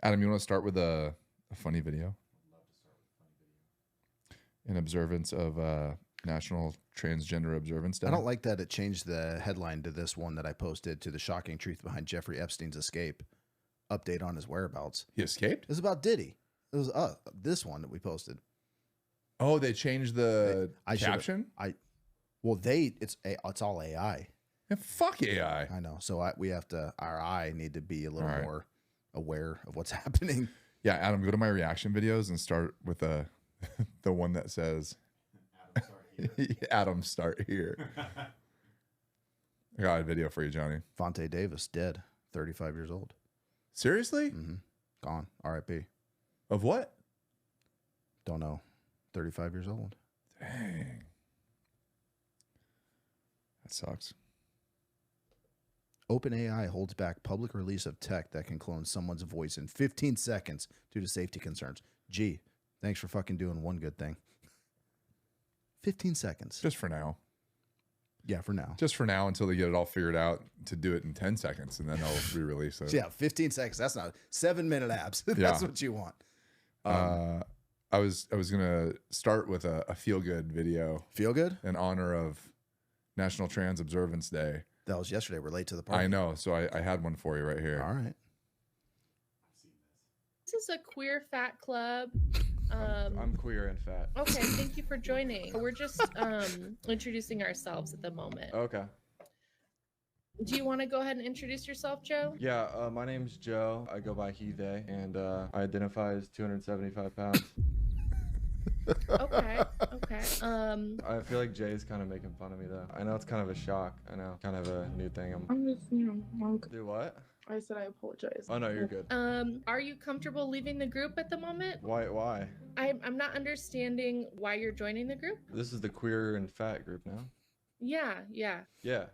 Adam, you want to start with a funny video? In observance of National Transgender Observance Day. I don't like that it changed the headline to this one that I posted to the shocking truth behind Jeffrey Epstein's escape. Update on his whereabouts. He escaped? It was about Diddy. It was this one that we posted. Oh, they changed the caption? It's all AI. Yeah, fuck AI. I know. So our eye need to be a little more aware of what's happening. Yeah, Adam, go to my reaction videos and start with the one that says Adam, start here. I got a video for you, Johnny. Fonte Davis dead, 35 years old. Seriously? Mm-hmm. Gone. R.I.P. Of what? Don't know. 35 years old. Dang. That sucks. OpenAI holds back public release of tech that can clone someone's voice in 15 seconds due to safety concerns. Gee, thanks for fucking doing one good thing. 15 seconds. Just for now. Yeah, for now. Just for now until they get it all figured out to do it in 10 seconds and then they'll re-release it. Yeah, 15 seconds. That's not 7-minute abs. That's what you want. I was gonna start with a feel-good video. Feel good? In honor of National Trans Observance Day. That was yesterday. We're late to the party. I know, so I had one for you right here. All right. This is a queer fat club. I'm queer and fat. Okay, thank you for joining. We're just introducing ourselves at the moment. Okay. Do you want to go ahead and introduce yourself, Joe? Yeah, my name's Joe. I go by he, they, and I identify as 275 pounds. Okay. I feel like Jay's kind of making fun of me, though. I know it's kind of a shock. I know. Kind of a new thing. I'm just, Do what? I said I apologize. Oh, no, you're good. Are you comfortable leaving the group at the moment? Why? I'm not understanding why you're joining the group. This is the queer and fat group now. Yeah. Yeah.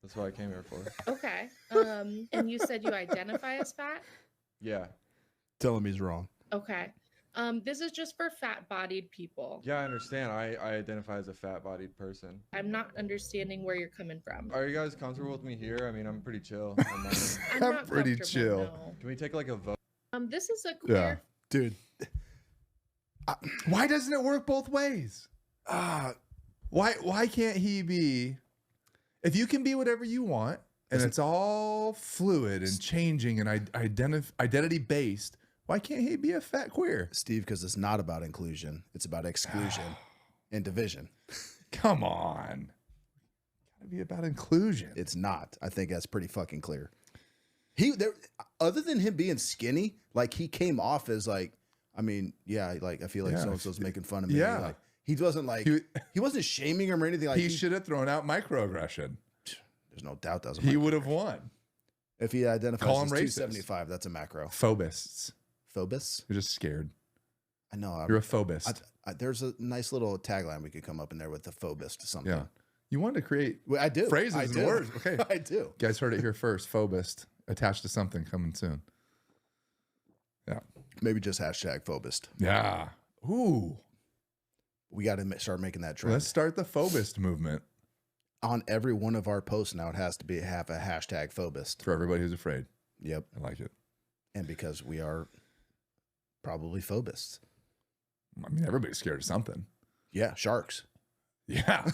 That's what I came here for. Okay. And you said you identify as fat? Yeah. Tell him he's wrong. Okay. This is just for fat-bodied people. Yeah, I understand. I identify as a fat-bodied person. I'm not understanding where you're coming from. Are you guys comfortable with me here? I mean, I'm pretty chill. I'm not pretty comfortable, chill. no. Can we take like a vote? This is a queer. Dude. Why doesn't it work both ways? Why can't he be? If you can be whatever you want, and it's all fluid and changing and identity based, why can't he be a fat queer? Steve, because it's not about inclusion. It's about exclusion and division. Come on. Gotta be about inclusion. It's not. I think that's pretty fucking clear. Other than him being skinny, like he came off as like, I mean, yeah, like I feel like so-and-so's making fun of me. Yeah. Like, he wasn't like, he wasn't shaming him or anything like he should have thrown out microaggression. There's no doubt that was a He would have won. If he identifies Call as him racist. 275, that's a macro. Phobists. Phobus? You're just scared. I know. You're a phobist. There's a nice little tagline we could come up in there with the phobist or something. Yeah. You wanted to create I do. phrases I and do. words. Okay. I do. You guys heard it here first. Phobist. Attached to something coming soon. Yeah. Maybe just hashtag phobist. Yeah. Ooh. We got to start making that trend. Let's start the phobist movement. On every one of our posts now, it has to have a hashtag phobist. For everybody who's afraid. Yep. I like it. And because we are probably phobists. I mean, everybody's scared of something. Yeah, sharks. Yeah.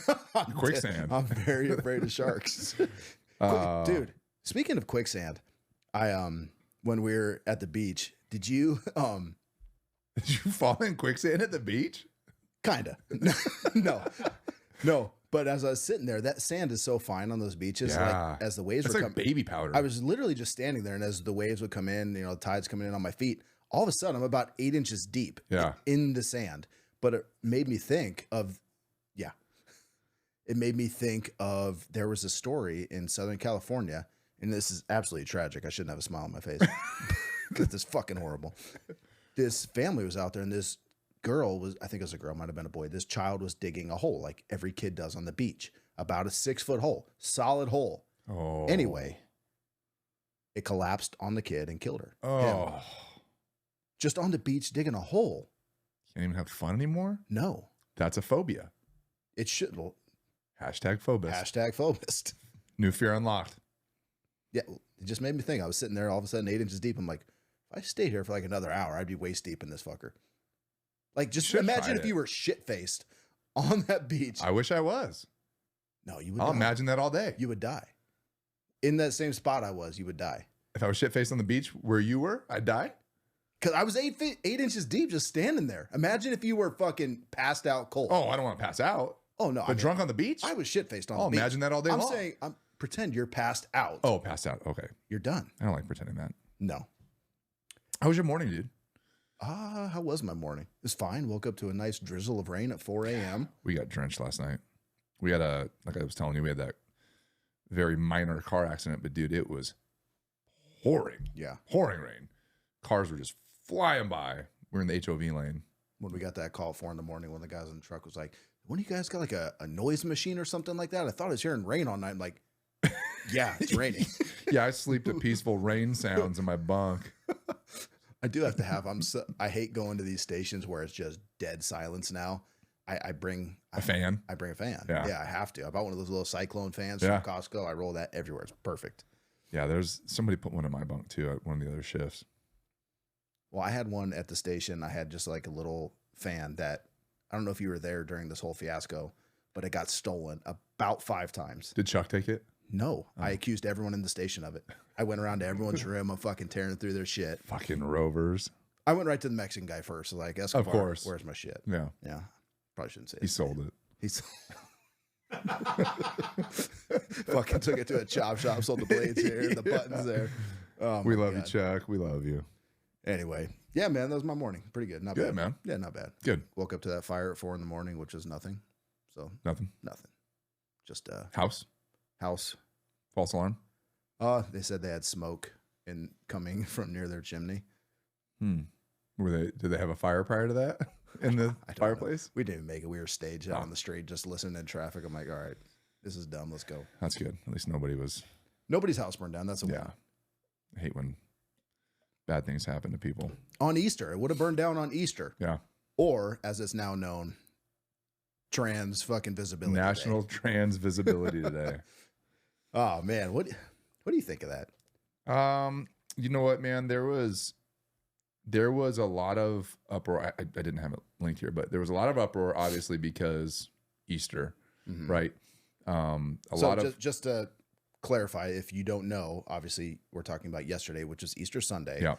Quicksand. I'm very afraid of sharks. Dude, speaking of quicksand, when we were at the beach, did you Did you fall in quicksand at the beach? Kinda. No. But as I was sitting there, that sand is so fine on those beaches. Yeah. Like, as the waves It's were like coming, baby powder. I was literally just standing there, and as the waves would come in, the tides coming in on my feet, all of a sudden I'm about 8 inches deep in the sand. But it made me think of, there was a story in Southern California, and this is absolutely tragic. I shouldn't have a smile on my face because it's fucking horrible. This family was out there, and this girl I think it was a girl, might have been a boy. This child was digging a hole like every kid does on the beach, about a 6-foot hole, solid hole. Oh. Anyway, it collapsed on the kid and killed her. Oh. Him. Just on the beach digging a hole. Can't even have fun anymore? No. That's a phobia. It should. Hashtag phobist. Hashtag phobist. New fear unlocked. Yeah. It just made me think. I was sitting there all of a sudden 8 inches deep. I'm like, If I stayed here for like another hour, I'd be waist deep in this fucker. Like, just Should imagine try if it. you were shit faced on that beach. I wish I was. No, you would. I'll die. imagine that all day. You would die. In that same spot I was, you would die. If I was shit faced on the beach where you were, I'd die. Because I was 8 inches deep just standing there. Imagine if you were fucking passed out cold. Oh, I don't want to pass out. Oh, no. But drunk on the beach? I was shit faced on I'll the beach. imagine that all day I'm long. saying, pretend you're passed out. Oh, passed out. Okay. You're done. I don't like pretending that. No. How was your morning, dude? How was my morning? It was fine. Woke up to a nice drizzle of rain at 4 a.m. We got drenched last night. We had like I was telling you, we had that very minor car accident, but dude, it was pouring rain. Cars were just flying by. We're in the HOV lane. When we got that call at 4 in the morning, when the guys in the truck was like, "When you guys got like a noise machine or something like that?" I thought I was hearing rain all night. I'm like, yeah, it's raining. Yeah, I sleep to peaceful rain sounds in my bunk. I do have to have. I hate going to these stations where it's just dead silence now. I bring A fan. I bring a fan. Yeah. I have to. I bought one of those little cyclone fans Yeah. from Costco. I roll that everywhere. It's perfect. Yeah, there's somebody put one in my bunk too at one of the other shifts. Well, I had one at the station. I had just like a little fan that I don't know if you were there during this whole fiasco, but it got stolen about 5 times. Did Chuck take it? No, I accused everyone in the station of it. I went around to everyone's room. I'm fucking tearing through their shit. Fucking rovers. I went right to the Mexican guy first. Like, Escobar, Of course. where's my shit? Yeah. Yeah, probably shouldn't say He sold it. He's fucking took it to a chop shop, sold the blades here, the buttons there. Oh, We my love you, God. Chuck. We love you. Anyway, yeah, man, that was my morning. Pretty good. Not Good, bad, man. Yeah, not bad. Good. Woke up to that fire at 4 in the morning, which is nothing. So Nothing. nothing. Just House. house. False alarm. They said they had smoke coming from near their chimney. Did they have a fire prior to that in the I don't fireplace? know. We didn't even make it. We were staged out on the street, just listening in traffic. I'm like, all right, this is dumb. Let's go. That's good. At least nobody was. Nobody's house burned down. That's a win. Yeah. I hate when bad things happen to people. On Easter, it would have burned down on Easter, Yeah. or as it's now known, trans fucking visibility. National Day. Trans Visibility Today. Oh man, what do you think of that? You know what, man? There was a lot of uproar. I didn't have it linked here, but there was a lot of uproar, obviously, because Easter, right? Just to clarify, if you don't know, obviously we're talking about yesterday, which is Easter Sunday. Yeah.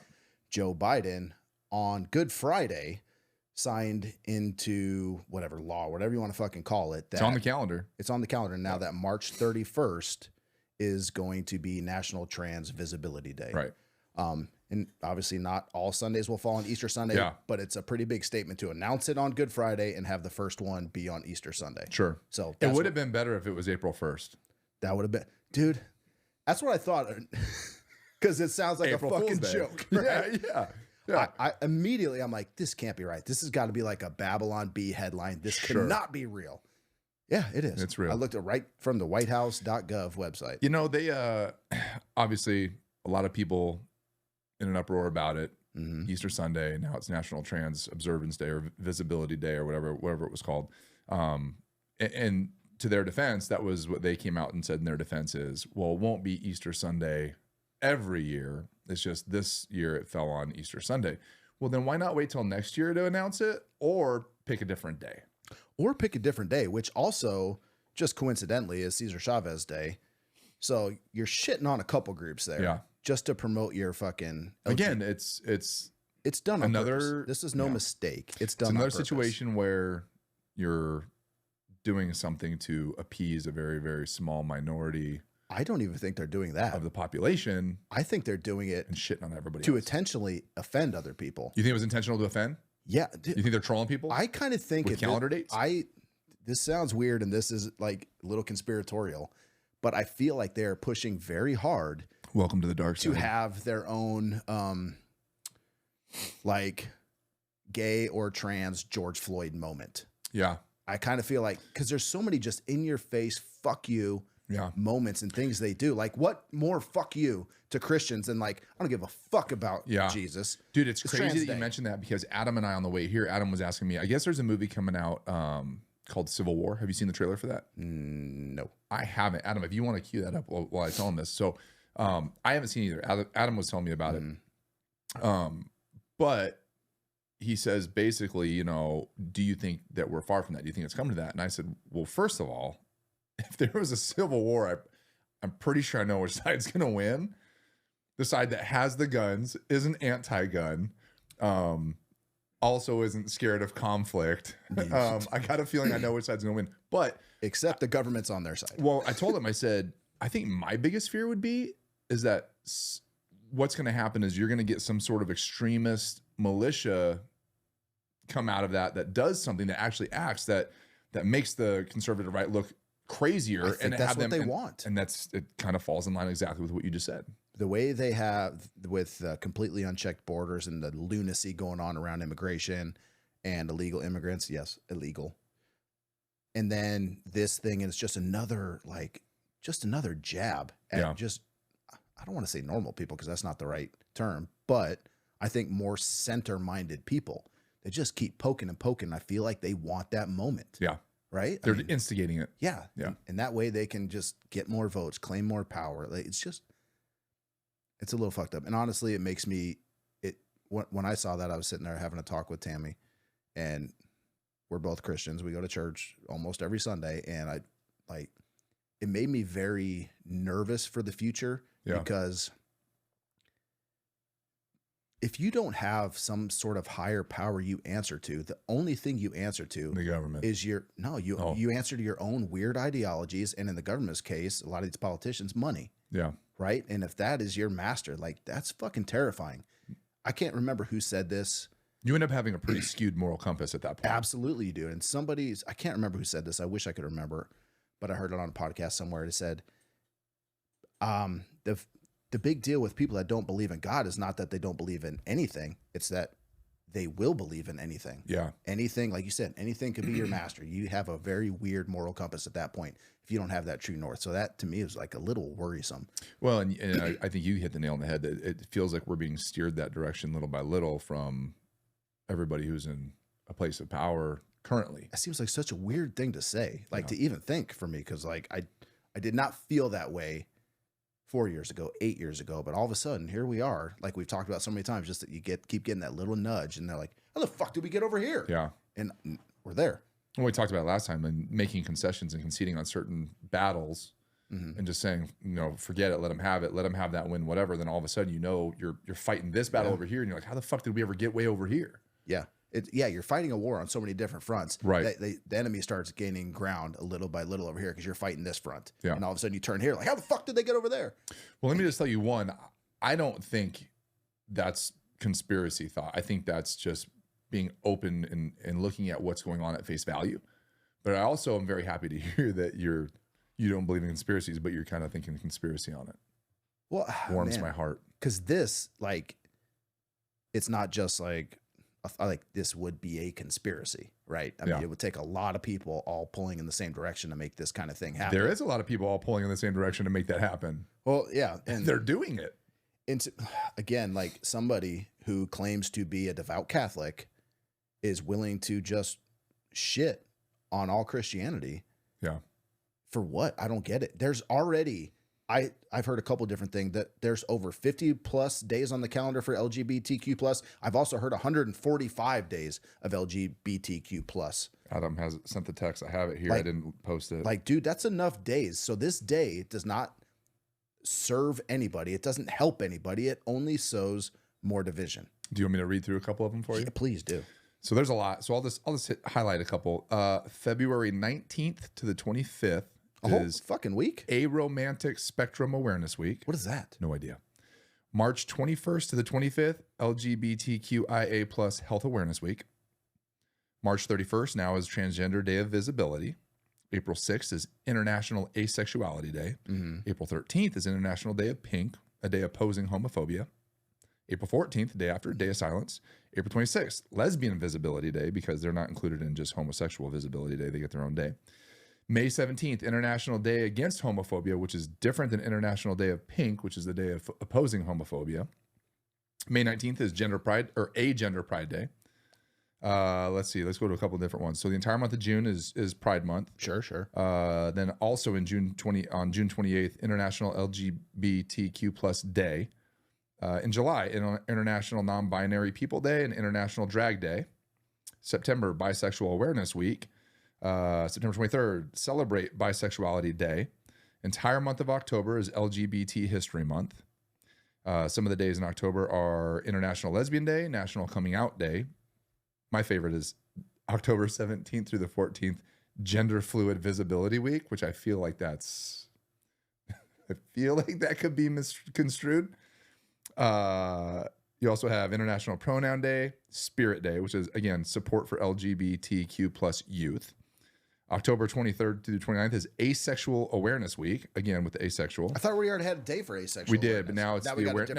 Joe Biden on Good Friday signed into whatever law, whatever you want to fucking call it. That It's on the calendar. It's on the calendar now that March 31st is going to be National Trans Visibility Day. Right. And obviously not all Sundays will fall on Easter Sunday, Yeah. but it's a pretty big statement to announce it on Good Friday and have the first one be on Easter Sunday. Sure. So It would have been better if it was April 1st. that would have been, dude, that's what I thought. Because it sounds like April a fucking Fool's Day. joke. Right? Yeah. I immediately, I'm like, this can't be right. This has got to be like a Babylon Bee headline. This Sure. cannot be real. Yeah, it is. It's real. I looked at right from the whitehouse.gov website. You know, they obviously a lot of people in an uproar about it. Easter Sunday, now it's National Trans Observance Day or Visibility Day or whatever it was called. And to their defense, that was what they came out and said in their defense is, well, it won't be Easter Sunday every year. It's just this year it fell on Easter Sunday. Well, then why not wait till next year to announce it or pick a different day? Or pick a different day, which also just coincidentally is Cesar Chavez Day. So you're shitting on a couple groups there. Yeah. Just to promote your fucking Again, it's done on another- purpose. This is no yeah. mistake. It's done It's on another purpose. situation where you're doing something to appease a very, very small minority I don't even think they're doing that. of the population I think they're doing it and shitting on everybody to else. intentionally offend other people. You think it was intentional to offend? Yeah. You think they're trolling people? I kind of think With calendar dates? This sounds weird and this is like a little conspiratorial, but I feel like they're pushing very hard Welcome to the dark to side. have their own like gay or trans George Floyd moment. Yeah. I kind of feel like because there's so many just in your face fuck you Yeah. moments and things they do. Like what more fuck you to Christians than like I don't give a fuck about Yeah. Jesus. Dude, it's It's crazy Trans that Day. you mentioned that because Adam and I on the way here, Adam was asking me, I guess there's a movie coming out called Civil War. Have you seen the trailer for that? No. I haven't. Adam, if you want to cue that up while I tell him this. So I haven't seen either. Adam was telling me about it. But he says basically, you know, do you think that we're far from that? Do you think it's coming to that? And I said, well, first of all, if there was a civil war, I'm pretty sure I know which side's going to win. The side that has the guns, isn't anti-gun, also isn't scared of conflict. I got a feeling I know which side's going to win. But except the government's on their side. well, I told him, I said, I think my biggest fear would be is that what's going to happen is you're going to get some sort of extremist militia come out of that does something that actually acts that makes the conservative right look crazier. I think and that's have what them, they want. And it kind of falls in line exactly with what you just said. The way they have with completely unchecked borders and the lunacy going on around immigration and illegal immigrants. Yes, illegal. And then this thing, and it's just another jab at just, I don't want to say normal people because that's not the right term, but I think more center-minded people. They just keep poking and poking. I feel like they want that moment. Yeah. Right? They're instigating it. Yeah. Yeah. And that way they can just get more votes, claim more power. Like, it's a little fucked up. And honestly, it makes me, when I saw that, I was sitting there having a talk with Tammy, and we're both Christians. We go to church almost every Sunday. And it made me very nervous for the future because if you don't have some sort of higher power you answer to, the only thing you answer to The government is you answer to your own weird ideologies. And in the government's case, a lot of these politicians, money. Yeah. Right. And if that is your master, like, that's fucking terrifying. I can't remember who said this. You end up having a pretty skewed moral compass at that point. Absolutely you do. And I can't remember who said this. I wish I could remember, but I heard it on a podcast somewhere. It said, the big deal with people that don't believe in God is not that they don't believe in anything. It's that they will believe in anything. Yeah. Anything, like you said, anything could be your master. You have a very weird moral compass at that point if you don't have that true north. So that to me is like a little worrisome. Well, and I think you hit the nail on the head. It feels like we're being steered that direction little by little from everybody who's in a place of power currently. It seems like such a weird thing to say, like to even think for me, because like I did not feel that way 4 years ago, 8 years ago, but all of a sudden here we are, like we've talked about so many times, just that you keep getting that little nudge, and they're like, how the fuck did we get over here? Yeah. And we're there. Well, we talked about it last time, and making concessions and conceding on certain battles and just saying, you know, forget it, let them have it, let them have that win, whatever. Then all of a sudden, you know, you're fighting this battle over here, and you're like, how the fuck did we ever get way over here? Yeah. You're fighting a war on so many different fronts. Right. The enemy starts gaining ground a little by little over here because you're fighting this front. Yeah. And all of a sudden you turn here, like, how the fuck did they get over there? Well, let me just tell you one. I don't think that's conspiracy thought. I think that's just being open and looking at what's going on at face value. But I also am very happy to hear that you don't believe in conspiracies, but you're kind of thinking conspiracy on it. Well, warms my heart. Because this, like, it's not just like this would be a conspiracy, right? I mean, it would take a lot of people all pulling in the same direction to make this kind of thing happen. There is a lot of people all pulling in the same direction to make that happen. Well, yeah. And they're doing it. And again, like, somebody who claims to be a devout Catholic is willing to just shit on all Christianity. Yeah. For what? I don't get it. There's already... I've heard a couple different things, that there's over 50 plus days on the calendar for LGBTQ plus. I've also heard 145 days of LGBTQ plus. Adam has sent the text. I have it here. I didn't post it. Like, dude, that's enough days. So this day does not serve anybody. It doesn't help anybody. It only sows more division. Do you want me to read through a couple of them for you? Yeah, please do. So there's a lot. So I'll just highlight a couple. February 19th to the 25th. A whole fucking week? Aromantic Spectrum Awareness Week. What is that? No idea. March 21st to the 25th, LGBTQIA plus Health Awareness Week. March 31st now is Transgender Day of Visibility. April 6th is International Asexuality Day. April 13th is International Day of Pink, a day opposing homophobia. April 14th, day after, Day of Silence. April 26th, Lesbian Visibility Day, because they're not included in just Homosexual Visibility Day. They get their own day. May 17th, International Day Against Homophobia, which is different than International Day of Pink, which is the day of opposing homophobia. May 19th is Gender Pride, or a Gender Pride Day. Let's see. Let's go to a couple of different ones. So the entire month of June is Pride Month. Sure. Then also on June 28th, International LGBTQ plus Day. In July, International Non-Binary People Day and International Drag Day. September, Bisexual Awareness Week. September 23rd, Celebrate Bisexuality Day. Entire month of October is LGBT History Month. Some of the days in October are International Lesbian Day, National Coming Out Day. My favorite is October 17th through the 14th, Gender Fluid Visibility Week, which I feel like that could be misconstrued. You also have International Pronoun Day, Spirit Day, which is, again, support for LGBTQ plus youth. October 23rd through the 29th is Asexual Awareness Week, again with the asexual. I thought we already had a day for asexual. We did, awareness. but now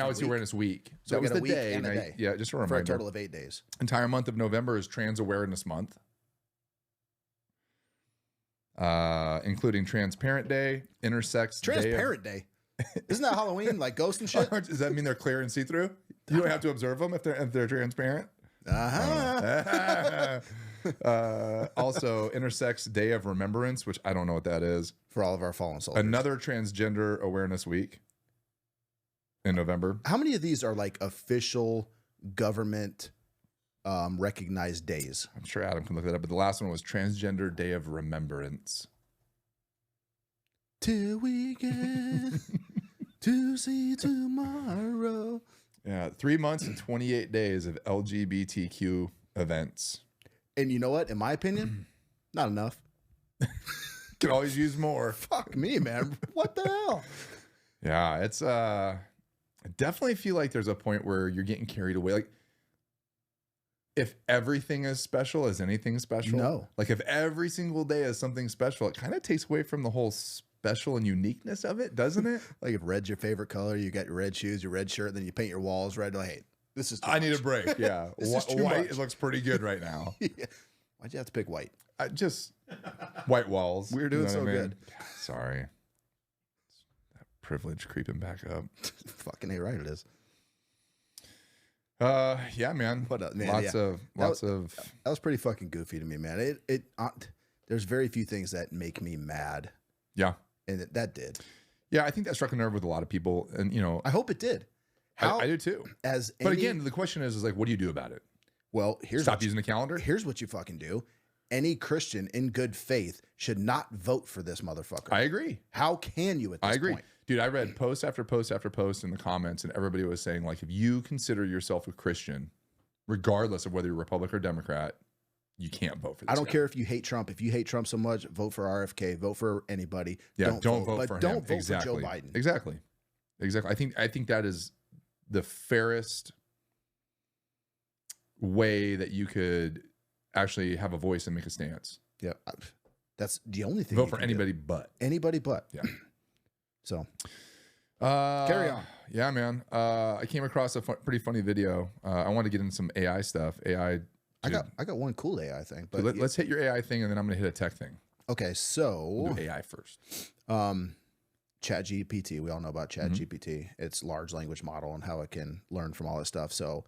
it's the Awareness Week. So that was we got the a week day. and a day. Yeah, just a reminder. For a total of 8 days. Entire month of November is Trans Awareness Month, including Transparent Day, Intersex Transparent Day. Isn't that Halloween, like ghosts and shit? Does that mean they're clear and see-through? You don't have to observe them if they're transparent. Also, Intersex Day of Remembrance, which I don't know what that is. For all of our fallen soldiers. Another Transgender Awareness Week in November. How many of these are like official government recognized days? I'm sure Adam can look that up, but the last one was Transgender Day of Remembrance. Till we get to see tomorrow. Yeah, 3 months and 28 days of LGBTQ events. And you know what? In my opinion, not enough. Could always use more. Fuck me, man. What the hell? Yeah, it's I definitely feel like there's a point where you're getting carried away. Like, if everything is special, is anything special? No. Like, if every single day is something special, it kind of takes away from the whole special and uniqueness of it, doesn't it? Like, if red's your favorite color, you got your red shoes, your red shirt, then you paint your walls red. Like, hey, this is too I need much. a break. Yeah. This is too White much. It looks pretty good right now. Yeah. Why'd you have to pick white? Just white walls. We were doing so good. Sorry. That privilege creeping back up. Fucking A, right it is. Yeah, man. But, man, lots yeah. of That was pretty fucking goofy to me, man. There's very few things that make me mad, yeah. and that did. Yeah, I think that struck a nerve with a lot of people, and I hope it did. I do too. But again, the question is like, what do you do about it? Well, Stop using the calendar? Here's what you fucking do. Any Christian in good faith should not vote for this motherfucker. I agree. How can you at this I agree. point? Dude, I read post after post after post in the comments, and everybody was saying, like, if you consider yourself a Christian, regardless of whether you're Republican or Democrat, you can't vote for this I don't guy. care if you hate Trump. If you hate Trump so much, vote for RFK, vote for anybody. Yeah, don't vote for him. Don't vote Exactly. for Joe Biden. Exactly. I think that is the fairest way that you could actually have a voice and make a stance. Yeah. That's the only thing. Vote you for can do. anybody but. Anybody but. Yeah. So Carry on. Yeah, man. I came across a pretty funny video. I want to get into some AI stuff. AI. I got one cool AI thing. But let's hit your AI thing, and then I'm going to hit a tech thing. Okay, so We'll do AI first. Chat GPT. We all know about Chat GPT. It's large language model and how it can learn from all this stuff. So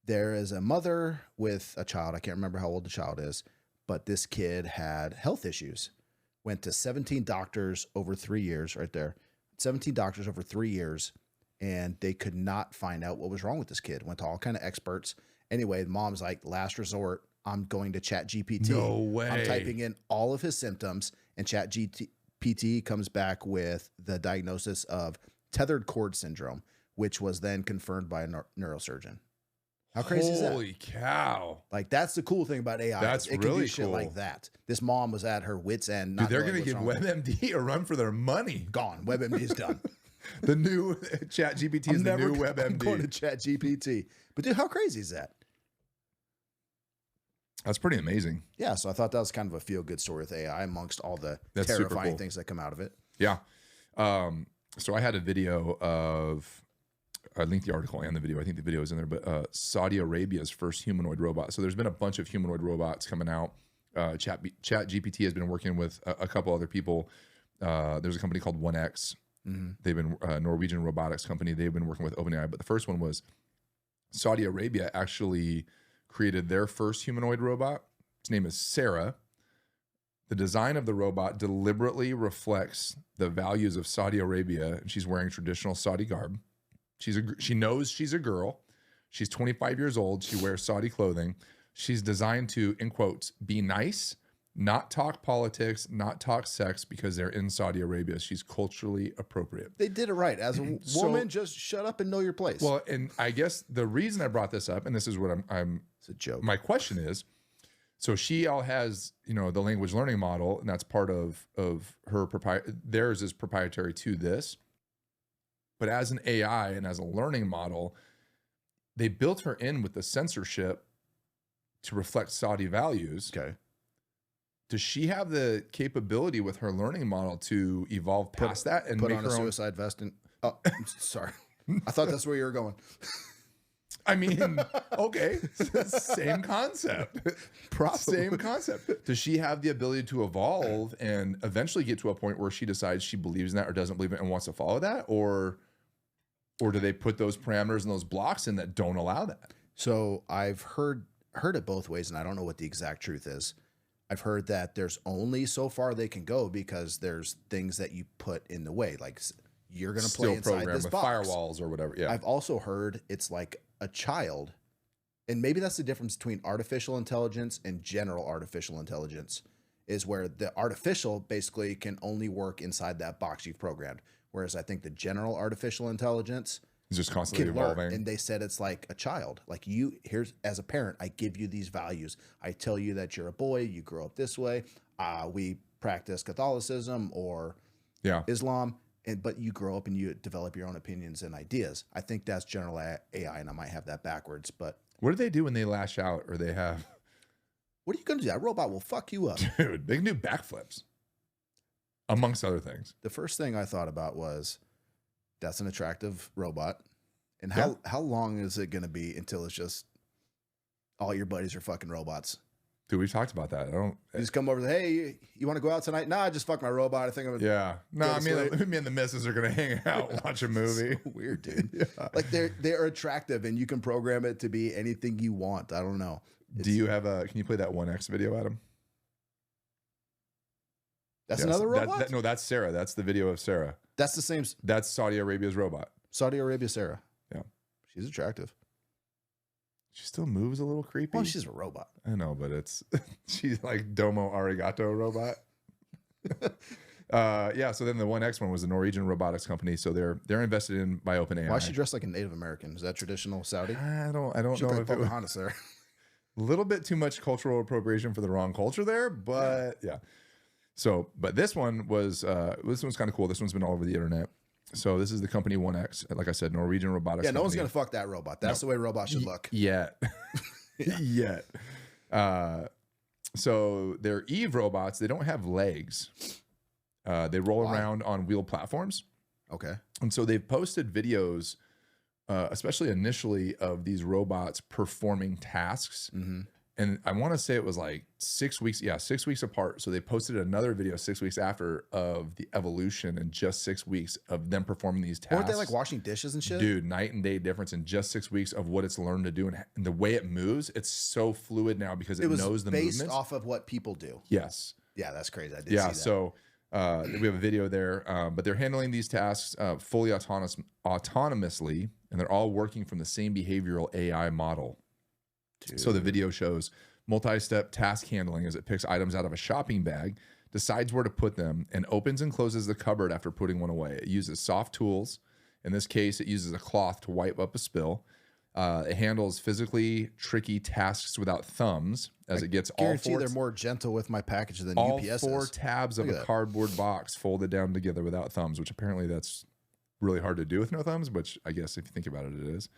there is a mother with a child. I can't remember how old the child is, but this kid had health issues. Went to 17 doctors over 3 years, right there. 17 doctors over 3 years, and they could not find out what was wrong with this kid. Went to all kind of experts. Anyway, the mom's like, last resort, I'm going to Chat GPT. No way. I'm typing in all of his symptoms, and Chat GPT comes back with the diagnosis of tethered cord syndrome, which was then confirmed by a neurosurgeon. How crazy is that? Holy cow. Like, that's the cool thing about AI. That's it can really do shit cool. like that. This mom was at her wit's end. Dude, they're going to give WebMD a run for their money. Gone. WebMD's done. The new Chat GPT is the new I'm WebMD. going to Chat GPT. But dude, how crazy is that? That's pretty amazing. Yeah, so I thought that was kind of a feel-good story with AI amongst all the That's super terrifying cool. things that come out of it. Yeah. So I had a video of, I linked the article and the video. I think the video is in there, but Saudi Arabia's first humanoid robot. So there's been a bunch of humanoid robots coming out. Chat GPT has been working with a couple other people. There's a company called 1X. They've been a Norwegian robotics company. They've been working with OpenAI, but the first one was Saudi Arabia actually created their first humanoid robot. Its name is Sarah. The design of the robot deliberately reflects the values of Saudi Arabia, and she's wearing traditional Saudi garb. She knows she's a girl. She's 25 years old. She wears Saudi clothing. She's designed to, in quotes, be nice, not talk politics, not talk sex because they're in Saudi Arabia. She's culturally appropriate. They did it right. As a woman, just shut up and know your place. Well, and I guess the reason I brought this up, and this is what it's a joke. my question is, so she all has, you know, the language learning model, and that's part of her theirs is proprietary to this. But as an AI and as a learning model, they built her in with the censorship to reflect Saudi values. Okay. Does she have the capability with her learning model to evolve past that and put make on her a own? suicide vest? And oh, I'm sorry. I thought that's where you were going. I mean, okay, same concept. Same concept. Does she have the ability to evolve and eventually get to a point where she decides she believes in that or doesn't believe it and wants to follow that, or do they put those parameters and those blocks in that don't allow that? So I've heard it both ways, and I don't know what the exact truth is. I've heard that there's only so far they can go because there's things that you put in the way, like you're going to play inside this with box. firewalls or whatever. Yeah. I've also heard it's like a child, and maybe that's the difference between artificial intelligence and general artificial intelligence, is where the artificial basically can only work inside that box you've programmed. Whereas I think the general artificial intelligence It's just constantly can learn. evolving. And they said it's like a child. Like here's as a parent, I give you these values. I tell you that you're a boy, you grow up this way. We practice Catholicism or Islam, but you grow up and you develop your own opinions and ideas. I think that's general AI, and I might have that backwards. But what do they do when they lash out or they have? What are you going to do? That robot will fuck you up. Dude, they can do backflips, amongst other things. The first thing I thought about was, that's an attractive robot. And how long is it going to be until it's just all your buddies are fucking robots? Dude, we've talked about that. You just come over and say, hey, you want to go out tonight? Nah, I just fucked my robot. I think I'm Yeah. No, me and the missus are going to hang out and watch a movie. So weird, dude. Yeah. Like they're attractive, and you can program it to be anything you want. I don't know. Do you have can you play that 1X video, Adam? That's another robot? No, that's Sarah. That's the video of Sarah. That's the same. That's Saudi Arabia's robot. Saudi Arabia Sarah. Yeah. She's attractive. She still moves a little creepy. Well, she's a robot. I know, but she's like Domo Arigato robot. Yeah. So then the 1X one was the Norwegian robotics company. So they're invested in by OpenAI. Why is she dressed like a Native American? Is that traditional Saudi? I don't know She looked if like it was Pocahontas there. a little bit too much cultural appropriation for the wrong culture there, but yeah. So, but this one was this one's kind of cool. This one's been all over the internet. So this is the company 1X. Like I said, Norwegian robotics. Yeah, no one's company. gonna fuck that robot. That's the way robots should look. Yet. Yet. So they're Eve robots. They don't have legs. They roll around on wheeled platforms. Okay. And so they've posted videos, especially initially, of these robots performing tasks. Mm-hmm. And I want to say it was like 6 weeks. Yeah, 6 weeks apart. So they posted another video 6 weeks after of the evolution in just 6 weeks of them performing these tasks. Weren't they like washing dishes and shit? Dude, night and day difference in just 6 weeks of what it's learned to do and the way it moves. It's so fluid now because it knows the movements. Based off of what people do. Yes. Yeah, that's crazy. I did see that. So we have a video there, but they're handling these tasks fully autonomously, and they're all working from the same behavioral AI model. Dude. So the video shows multi-step task handling as it picks items out of a shopping bag, decides where to put them, and opens and closes the cupboard after putting one away. It uses soft tools. In this case, it uses a cloth to wipe up a spill. It handles physically tricky tasks without thumbs as it gets all four. They're more gentle with my package than all UPS four is. tabs of a cardboard box folded down together without thumbs, which apparently that's really hard to do with no thumbs, which I guess if you think about it, it is.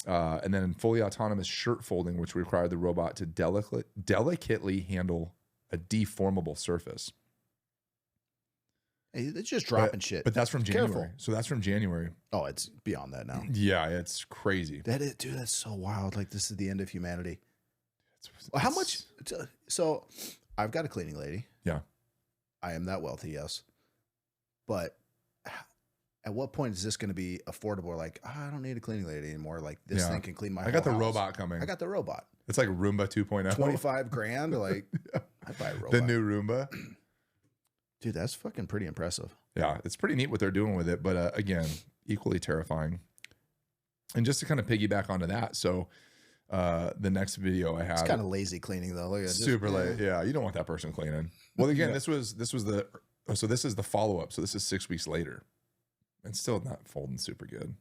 And then fully autonomous shirt folding, which required the robot to delicately handle a deformable surface. Hey, it's just dropping shit. But that's from January. Careful. So that's from January. Oh, it's beyond that now. Yeah, it's crazy. That is, dude, that's so wild. Like, this is the end of humanity. Well, how much? So I've got a cleaning lady. Yeah. I am that wealthy, yes. But at what point is this going to be affordable? Like, I don't need a cleaning lady anymore. Like, this thing can clean my whole I got the house. robot coming. I got the robot. It's like Roomba 2.0. 25 grand. Like, I'd buy a robot. The new Roomba. Dude, that's fucking pretty impressive. Yeah, it's pretty neat what they're doing with it. But again, equally terrifying. And just to kind of piggyback onto that, so the next video I have, It's kind of lazy cleaning though. Look at it, super late. Yeah, you don't want that person cleaning. Well, again, this was the so this is the follow up. So this is 6 weeks later, and still not folding super good,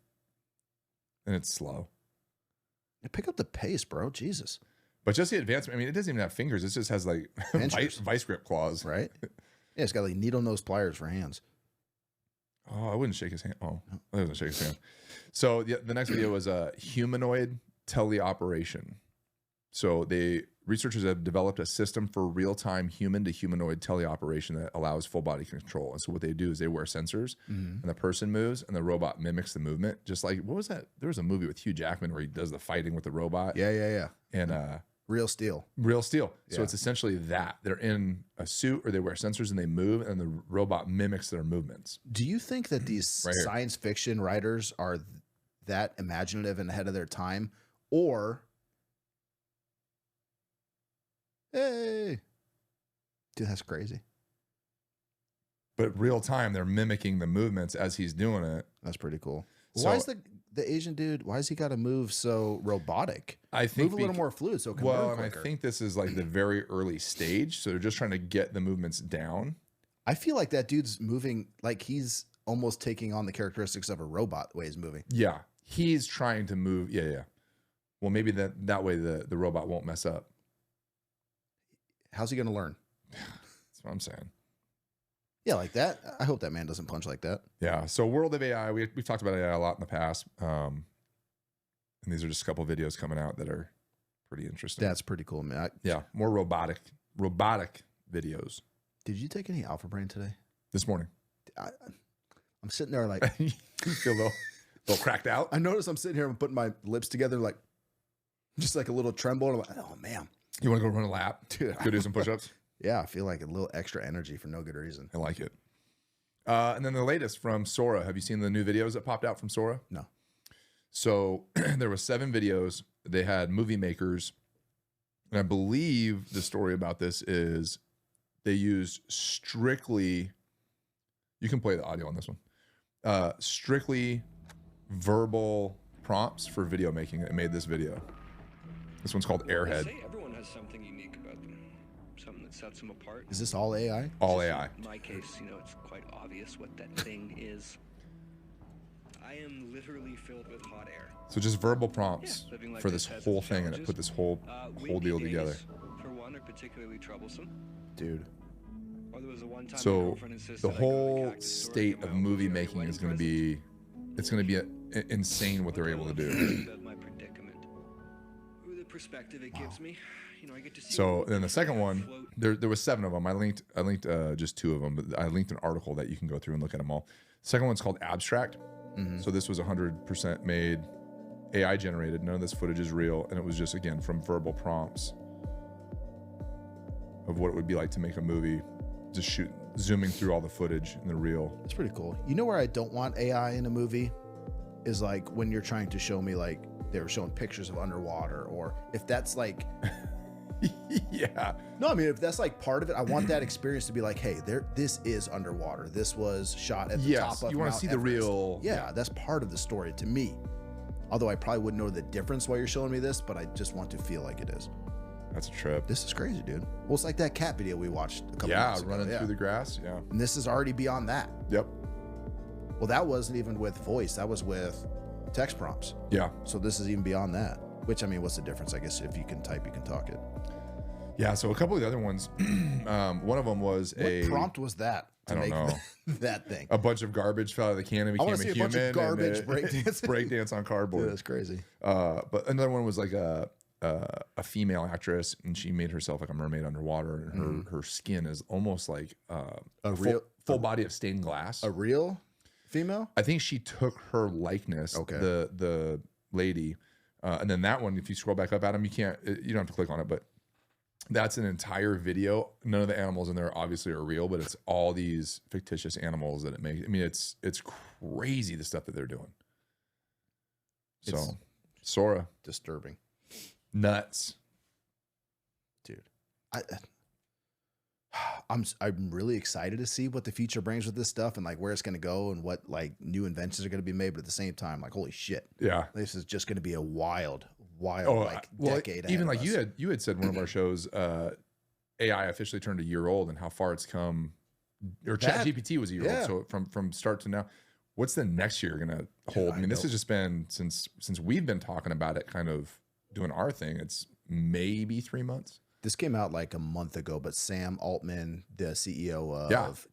and it's slow. Yeah, pick up the pace, bro. Jesus. But just the advancement. I mean, it doesn't even have fingers. It just has like vice grip claws, right? Yeah, it's got like needle nose pliers for hands. Oh, I wouldn't shake his hand. Oh, I wouldn't shake his hand. So the next video was a humanoid teleoperation. So researchers have developed a system for real-time human to humanoid teleoperation that allows full body control. And so what they do is they wear sensors, and the person moves, and the robot mimics the movement. Just like, what was that? There was a movie with Hugh Jackman where he does the fighting with the robot. Yeah. And Real Steel. Real Steel. So Yeah. it's essentially that. They're in a suit or they wear sensors and they move, and the robot mimics their movements. Do you think that these Right here. science fiction writers are that imaginative and ahead of their time? Or, hey, dude, that's crazy. But real time, they're mimicking the movements as he's doing it. That's pretty cool. So- Why is the Asian dude, why has he got to move so robotic? I think Move a little more fluid so it can well, learn and I quicker. think this is like the very early stage. So they're just trying to get the movements down. I feel like that dude's moving like he's almost taking on the characteristics of a robot the way he's moving. Yeah. He's trying to move. Yeah. Well, maybe that way the robot won't mess up. How's he going to learn? That's what I'm saying. Yeah, like that. I hope that man doesn't punch like that. Yeah. So World of AI, we've talked about AI a lot in the past. And these are just a couple of videos coming out that are pretty interesting. That's pretty cool, man. Yeah. More robotic videos Did you take any Alpha Brain today? this morning. I'm sitting there like, You feel a little cracked out? I notice I'm sitting here and putting my lips together like, just like a little tremble. And I'm like, oh man. You want to go run a lap? Dude, Go do some push-ups? yeah, I feel like a little extra energy for no good reason. I like it. And then the latest from Sora. Have you seen the new videos that popped out from Sora? No. So there was 7 videos. They had movie makers. And I believe the story about this is they used strictly, you can play the audio on this one, strictly verbal prompts for video making. It made this video. This one's called They Airhead. say everyone has something unique about them, something that sets them apart. Is this all AI? All AI. In my case, it's quite obvious what that thing is. I am literally filled with hot air. So just verbal prompts living like for this this has whole its thing, and it challenges. put this whole Windy deal days, together. For one, are particularly troublesome. Dude. Or there was a one time my So girlfriend insisted the I go to the whole cactus store to state get of my movie Elvis making wedding is going to present. be, it's going to be insane what they're able to do. Of my predicament. Ooh, the perspective it gives me. I get to see So the then the second one, float. there was 7 of them. I linked just 2 of them, but I linked an article that you can go through and look at them all. Second one's called Abstract. So this was 100% made, AI generated. None of this footage is real, and it was just again from verbal prompts of what it would be like to make a movie, just zooming through all the footage in the reel. That's pretty cool. You know where I don't want AI in a movie is like when you're trying to show me like they were showing pictures of underwater, or if that's like Yeah. no, I mean if that's like part of it, I want that experience to be like, hey, this is underwater. This was shot at the Yes, top of you wanna Mount see the Everest. real- Yeah, that's part of the story to me. Although I probably wouldn't know the difference while you're showing me this, but I just want to feel like it is. That's a trip. This is crazy, dude. Well, it's like that cat video we watched a couple Yeah, months ago. running Yeah. through the grass. Yeah. And this is already beyond that. Yep. Well, that wasn't even with voice. That was with text prompts. Yeah. So this is even beyond that. Which, I mean, what's the difference? I guess if you can type, you can talk it. Yeah. So a couple of the other ones, one of them was What prompt was that to I don't make know. that thing? a bunch of garbage fell out of the can and I wanna became a see a human. bunch of garbage and breakdancing. breakdance on cardboard. Dude, that's crazy. But another one was like a female actress, and she made herself like a mermaid underwater, and her skin is almost like a full body of stained glass. A real female? I think she took her likeness, Okay. the lady, and then that one. If you scroll back up, Adam, you don't have to click on it, but that's an entire video. None of the animals in there obviously are real, but it's all these fictitious animals that it makes. I mean, it's crazy the stuff that they're doing. So, It's- Sora, Disturbing. nuts. Dude. I'm really excited to see what the future brings with this stuff and like where it's going to go and what like new inventions are going to be made. But at the same time, like holy shit, Yeah. this is just going to be a wild Well, decade. even ahead like of us. you had said in one of our shows, AI officially turned a year old and how far it's come. Or ChatGPT was a year old, so from start to now. What's the next year going to hold? I mean, this has just been since we've been talking about it, kind of doing our thing. It's maybe 3 months. This came out like a month ago, but Sam Altman, the CEO of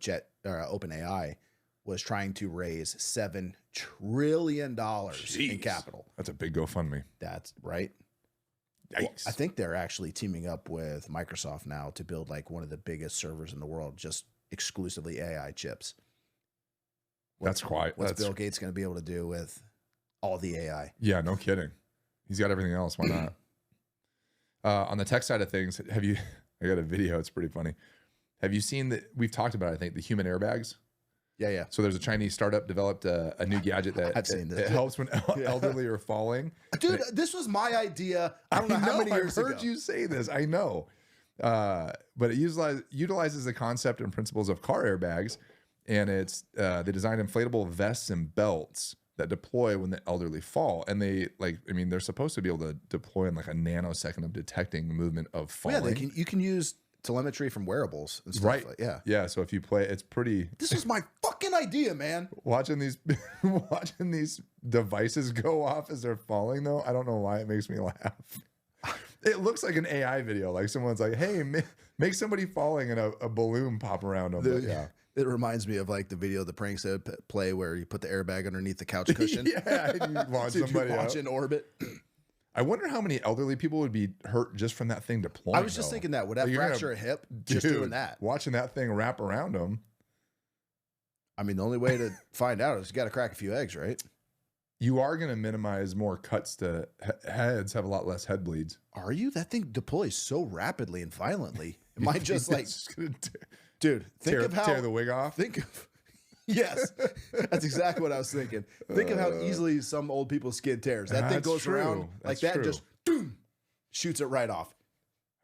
OpenAI, was trying to raise $7 trillion in capital. That's a big GoFundMe. That's right. Yikes. Well, I think they're actually teaming up with Microsoft now to build like one of the biggest servers in the world, just exclusively AI chips. What's Bill Gates going to be able to do with all the AI? Yeah, no kidding. He's got everything else. Why not? On the tech side of things, I got a video. It's pretty funny. Have you seen that? We've talked about, I think, the human airbags. Yeah. So there's a Chinese startup developed a new gadget that I've seen this. it helps when elderly are falling. Dude, this was my idea. I don't know how many years I've ago. heard you say this. I know. But it utilizes the concept and principles of car airbags, and it's they designed inflatable vests and belts that deploy when the elderly fall. And they're supposed to be able to deploy in like a nanosecond of detecting the movement of falling. Well, yeah, you can use telemetry from wearables and stuff. Right. Yeah. So if you play, it's pretty. This was my fucking idea, man. Watching these devices go off as they're falling, though, I don't know why it makes me laugh. It looks like an AI video. Like someone's like, "Hey, make somebody falling and a balloon pop around them." Yeah. It reminds me of like the video the pranks that play where you put the airbag underneath the couch cushion. Yeah, and you launch somebody launch out. in orbit. I wonder how many elderly people would be hurt just from that thing deploying. I was just thinking that. Would that fracture a hip just doing that? Watching that thing wrap around them. I mean, the only way to find out is you got to crack a few eggs, right? You are going to minimize more cuts to heads, have a lot less head bleeds. Are you? That thing deploys so rapidly and violently. It might just like, dude, think of how tear the wig off. Yes, that's exactly what I was thinking. Think of how easily some old people's skin tears. That thing goes around like that, and just boom, shoots it right off.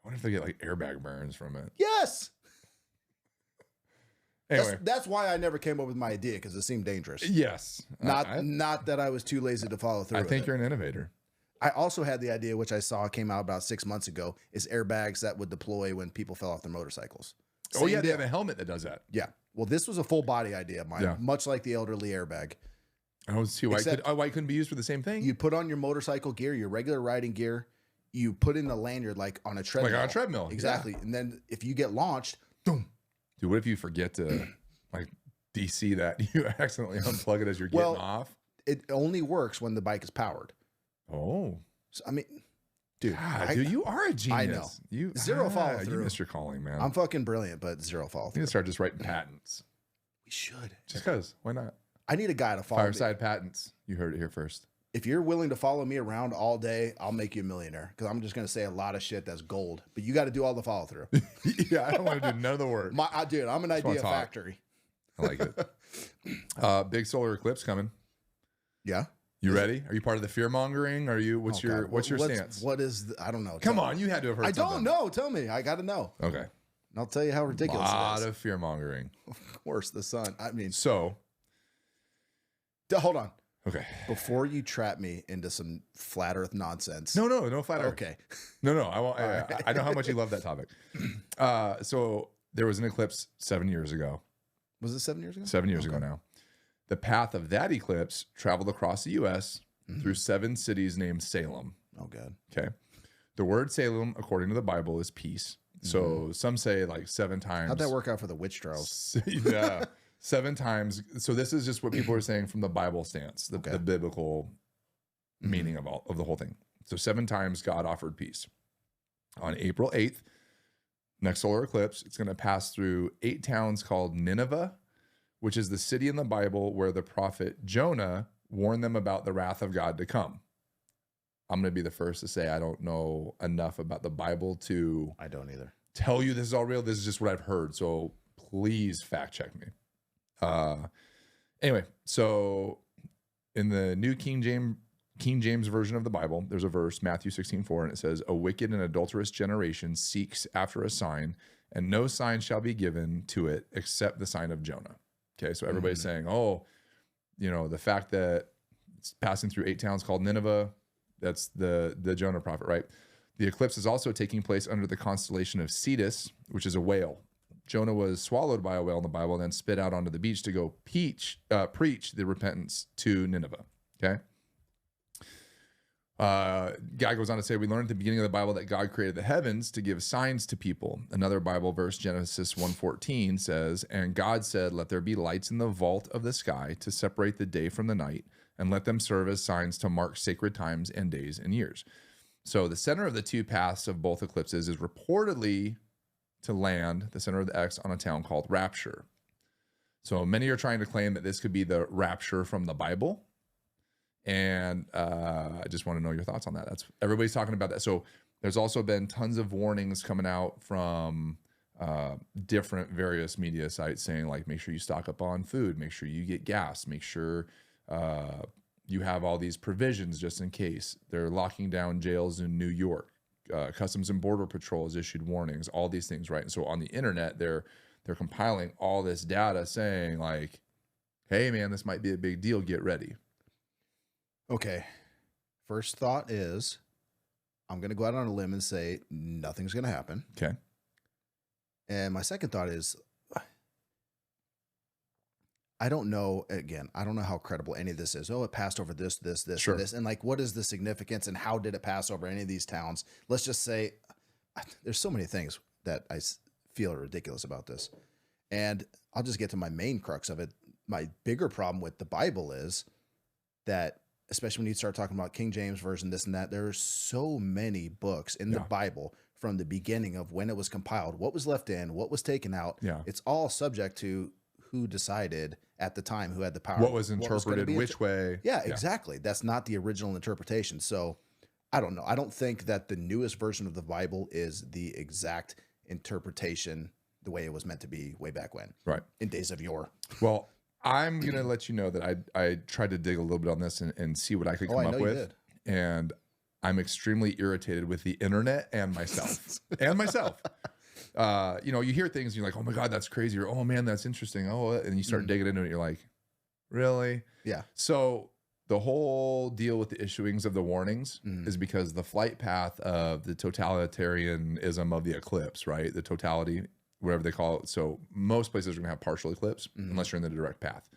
I wonder if they get like airbag burns from it. Yes. Anyway, that's why I never came up with my idea, because it seemed dangerous. Yes. Not that I was too lazy to follow through. I think you're an innovator. I also had the idea, which I saw came out about 6 months ago, is airbags that would deploy when people fell off their motorcycles. Oh yeah, they have a helmet that does that. Yeah. Well, this was a full body idea of mine, much like the elderly airbag. I don't see why it couldn't be used for the same thing. You put on your motorcycle gear, your regular riding gear. You put in the lanyard like on a treadmill. Like on a treadmill. Exactly. Yeah. And then if you get launched, boom. Dude, what if you forget to like DC that? You accidentally unplug it as you're getting off? It only works when the bike is powered. Oh. So, I mean, dude. God, dude, you are a genius. I know. You zero follow through. You missed your calling, man. I'm fucking brilliant, but zero follow You through. need to start just writing patents. We should. Just because. Why not? I need a guy to follow Fireside me. patents. You heard it here first. If you're willing to follow me around all day, I'll make you a millionaire, because I'm just going to say a lot of shit that's gold. But you got to do all the follow through. Yeah, I don't want to do none of the work. Dude, I'm an idea factory. I like it. Big solar eclipse coming. Yeah. You ready? Are you part of the fear mongering? Are you? What's your stance? What is? I don't know. Come on, you had to have heard. I something. don't know. Tell me. I got to know. Okay. And I'll tell you how ridiculous it is. A lot of fear mongering. Of course, the sun. I mean, so. Hold on. Okay. Before you trap me into some flat Earth nonsense. No flat Earth. Okay. No. I won't. I know how much you love that topic. So there was an eclipse 7 years ago. Was it 7 years ago? 7 years ago now. The path of that eclipse traveled across the U.S. through 7 cities named Salem. Oh, God. Okay. The word Salem, according to the Bible, is peace. So some say like 7 times. How'd that work out for the witch trials? Yeah. 7 times. So this is just what people are saying from the Bible stance, the biblical meaning of the whole thing. So 7 times God offered peace. On April 8th, next solar eclipse, it's going to pass through 8 towns called Nineveh, which is the city in the Bible where the prophet Jonah warned them about the wrath of God to come. I'm going to be the first to say I don't know enough about the Bible to I don't either. Tell you this is all real. This is just what I've heard. So please fact check me. Anyway, so in the New King James version of the Bible, there's a verse, Matthew 16:4, and it says, "A wicked and adulterous generation seeks after a sign, and no sign shall be given to it except the sign of Jonah. Okay, so everybody's saying, oh, you know, the fact that it's passing through 8 towns called Nineveh, that's the Jonah prophet, right? The eclipse is also taking place under the constellation of Cetus, which is a whale. Jonah was swallowed by a whale in the Bible and then spit out onto the beach to go preach the repentance to Nineveh. Okay. Guy goes on to say, we learned at the beginning of the Bible that God created the heavens to give signs to people. Another Bible verse, Genesis 1:14 says, and God said, let there be lights in the vault of the sky to separate the day from the night, and let them serve as signs to mark sacred times and days and years. So the center of the 2 paths of both eclipses is reportedly to land, the center of the X, on a town called Rapture. So many are trying to claim that this could be the rapture from the Bible. And I just want to know your thoughts on that. Everybody's talking about that. So there's also been tons of warnings coming out from different various media sites saying, like, make sure you stock up on food, make sure you get gas, make sure you have all these provisions just in case. They're locking down jails in New York. Customs and Border Patrol has issued warnings, all these things, right? And so on the internet, they're compiling all this data saying, like, hey, man, this might be a big deal. Get ready. Okay. First thought is, I'm going to go out on a limb and say nothing's going to happen. Okay. And my second thought is, I don't know, again, I don't know how credible any of this is. Oh, it passed over this, Sure. and this. And like, what is the significance and how did it pass over any of these towns? Let's just say there's so many things that I feel are ridiculous about this. And I'll just get to my main crux of it. My bigger problem with the Bible is that, especially when you start talking about King James Version, this and that, there are so many books in the Bible from the beginning of when it was compiled, what was left in, what was taken out. Yeah. It's all subject to who decided at the time, who had the power. What was interpreted which way. Yeah, exactly. That's not the original interpretation. So I don't know. I don't think that the newest version of the Bible is the exact interpretation the way it was meant to be way back when. Right. In days of yore. Well, I'm going to let you know that I tried to dig a little bit on this and see what I could come up with. And I'm extremely irritated with the internet and myself. You know, you hear things and you're like, oh my God, that's crazy. Or, oh man, that's interesting. Oh, and you start digging into it. You're like, really? Yeah. So the whole deal with the issuings of the warnings is because the flight path of the totalitarianism of the eclipse, right? The totality, whatever they call it. So most places are going to have partial eclipse unless you're in the direct path.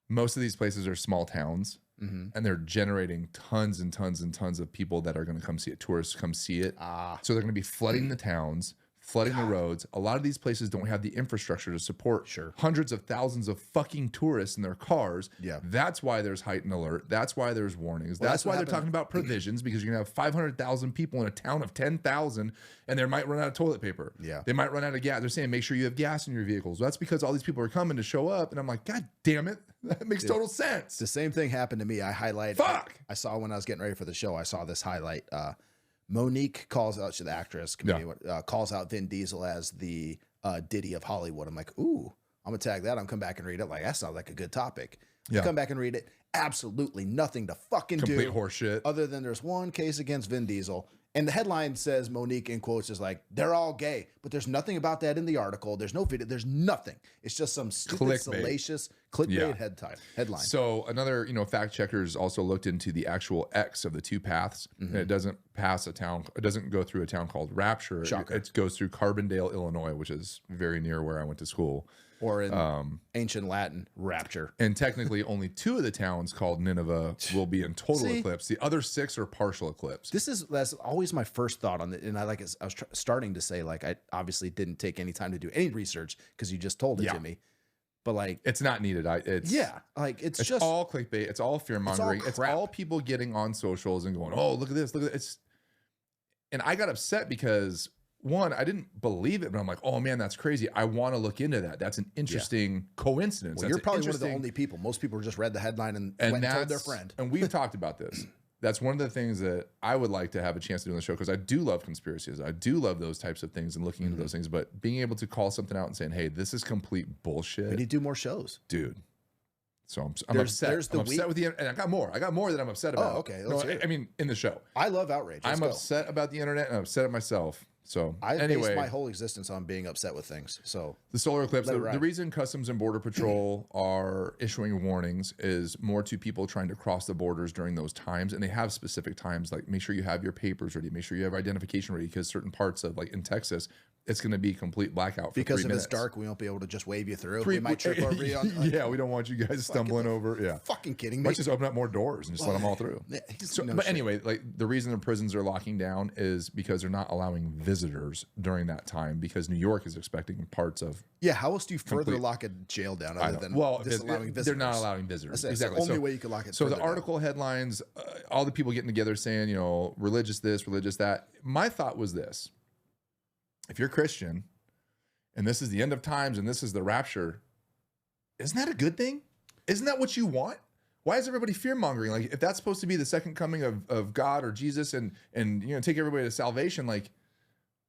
Most of these places are small towns and they're generating tons and tons and tons of people that are going to come see it. Tourists come see it. So they're going to be flooding the towns, flooding the roads. A lot of these places don't have the infrastructure to support hundreds of thousands of fucking tourists in their cars. Yeah. That's why there's heightened alert. That's why there's warnings. Well, that's why they're talking about provisions, because you're going to have 500,000 people in a town of 10,000 and they might run out of toilet paper. Yeah. They might run out of gas. They're saying, make sure you have gas in your vehicles. That's because all these people are coming to show up. And I'm like, God damn it. That makes total sense. The same thing happened to me. I highlighted. Fuck. I saw when I was getting ready for the show, I saw this highlight. Monique calls out, she's the actress, comedian, calls out Vin Diesel as the Diddy of Hollywood. I'm like, ooh, I'm gonna tag that. I'm come back and read it. Like, that sounds like a good topic. Yeah. Come back and read it. Absolutely nothing to fucking Complete do. horseshit. Other than there's one case against Vin Diesel. And the headline says, Monique in quotes is like, they're all gay, but there's nothing about that in the article. There's no video. There's nothing. It's just some stupid, Clickbait. salacious clickbait headline. So another, fact checkers also looked into the actual X of the 2 paths, and it doesn't pass a town. It doesn't go through a town called Rapture. It goes through Carbondale, Illinois, which is very near where I went to school. Or in ancient Latin, rapture. And technically only 2 of the towns called Nineveh will be in total eclipse. The other 6 are partial eclipse. That's always my first thought on it. And I was starting to say, like, I obviously didn't take any time to do any research because you just told it to me. But like, it's not needed. It's just all clickbait. It's all fear mongering. It's all people getting on socials and going, oh, look at this, look at this. And I got upset because, one, I didn't believe it, but I'm like, oh man, that's crazy. I want to look into that. That's an interesting coincidence. Well, you're probably one of the only people. Most people just read the headline and went and told their friend. And we've talked about this. That's one of the things that I would like to have a chance to do on the show, because I do love conspiracies. I do love those types of things and looking into those things. But being able to call something out and saying, hey, this is complete bullshit. We need to do more shows. Dude. So I'm upset. I'm upset with the internet. And I got more. I got more that I'm upset about. Oh, okay. I mean, in the show. I love outrage. I'm upset about the internet and I'm upset at myself So I anyway, based my whole existence on being upset with things. So the solar eclipse, Let it the ride. reason Customs and Border Patrol are issuing warnings is more to people trying to cross the borders during those times. And they have specific times, like make sure you have your papers ready, make sure you have identification ready, because certain parts of, like in Texas, it's going to be complete blackout for because 3 if minutes. it's dark, we won't be able to just wave you through. We might trip over you on. Yeah, we don't want you guys stumbling over. Yeah. Fucking kidding me. Let's just open up more doors and just let them all through. Yeah, But anyway, like the reason the prisons are locking down is because they're not allowing visitors during that time, because New York is expecting parts of. Yeah, how else do you further complete- lock a jail down I other know. than Well, disallowing visitors? they're not allowing visitors. That's Exactly. the only way you can lock it. So the further down. article headlines, all the people getting together saying, you know, religious this, religious that. My thought was this: if you're Christian, and this is the end of times, and this is the rapture, isn't that a good thing? Isn't that what you want? Why is everybody fear mongering? Like, if that's supposed to be the second coming of God or Jesus, and you know, take everybody to salvation, like,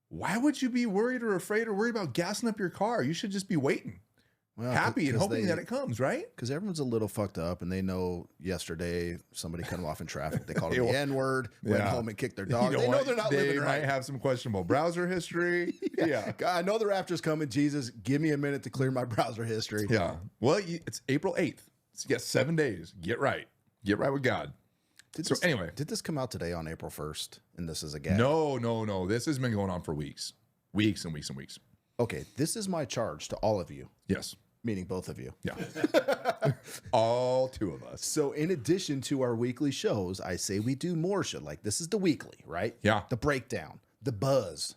why would you be worried or afraid or worried about gassing up your car? You should just be waiting, Well, happy and 'cause hoping that it comes, right? Because everyone's a little fucked up, and they know yesterday somebody cut them off in traffic. They called them the Well, N-word, went yeah. home and kicked their dog. You They know what? they're not They living right. might have some questionable browser history. Yeah. God, I know the rapture's coming. Jesus, give me a minute to clear my browser history. Yeah. Well, it's April 8th. So you got 7 days. Get right. Get right with God. Anyway. Did this come out today on April 1st? And this is a gag? No. This has been going on for weeks. Weeks and weeks and weeks. Okay, this is my charge to all of you, Yes. meaning both of you. Yeah. All 2 of us. So in addition to our weekly shows, I say we do more shit. Like this is the weekly, right? Yeah. The breakdown, the buzz.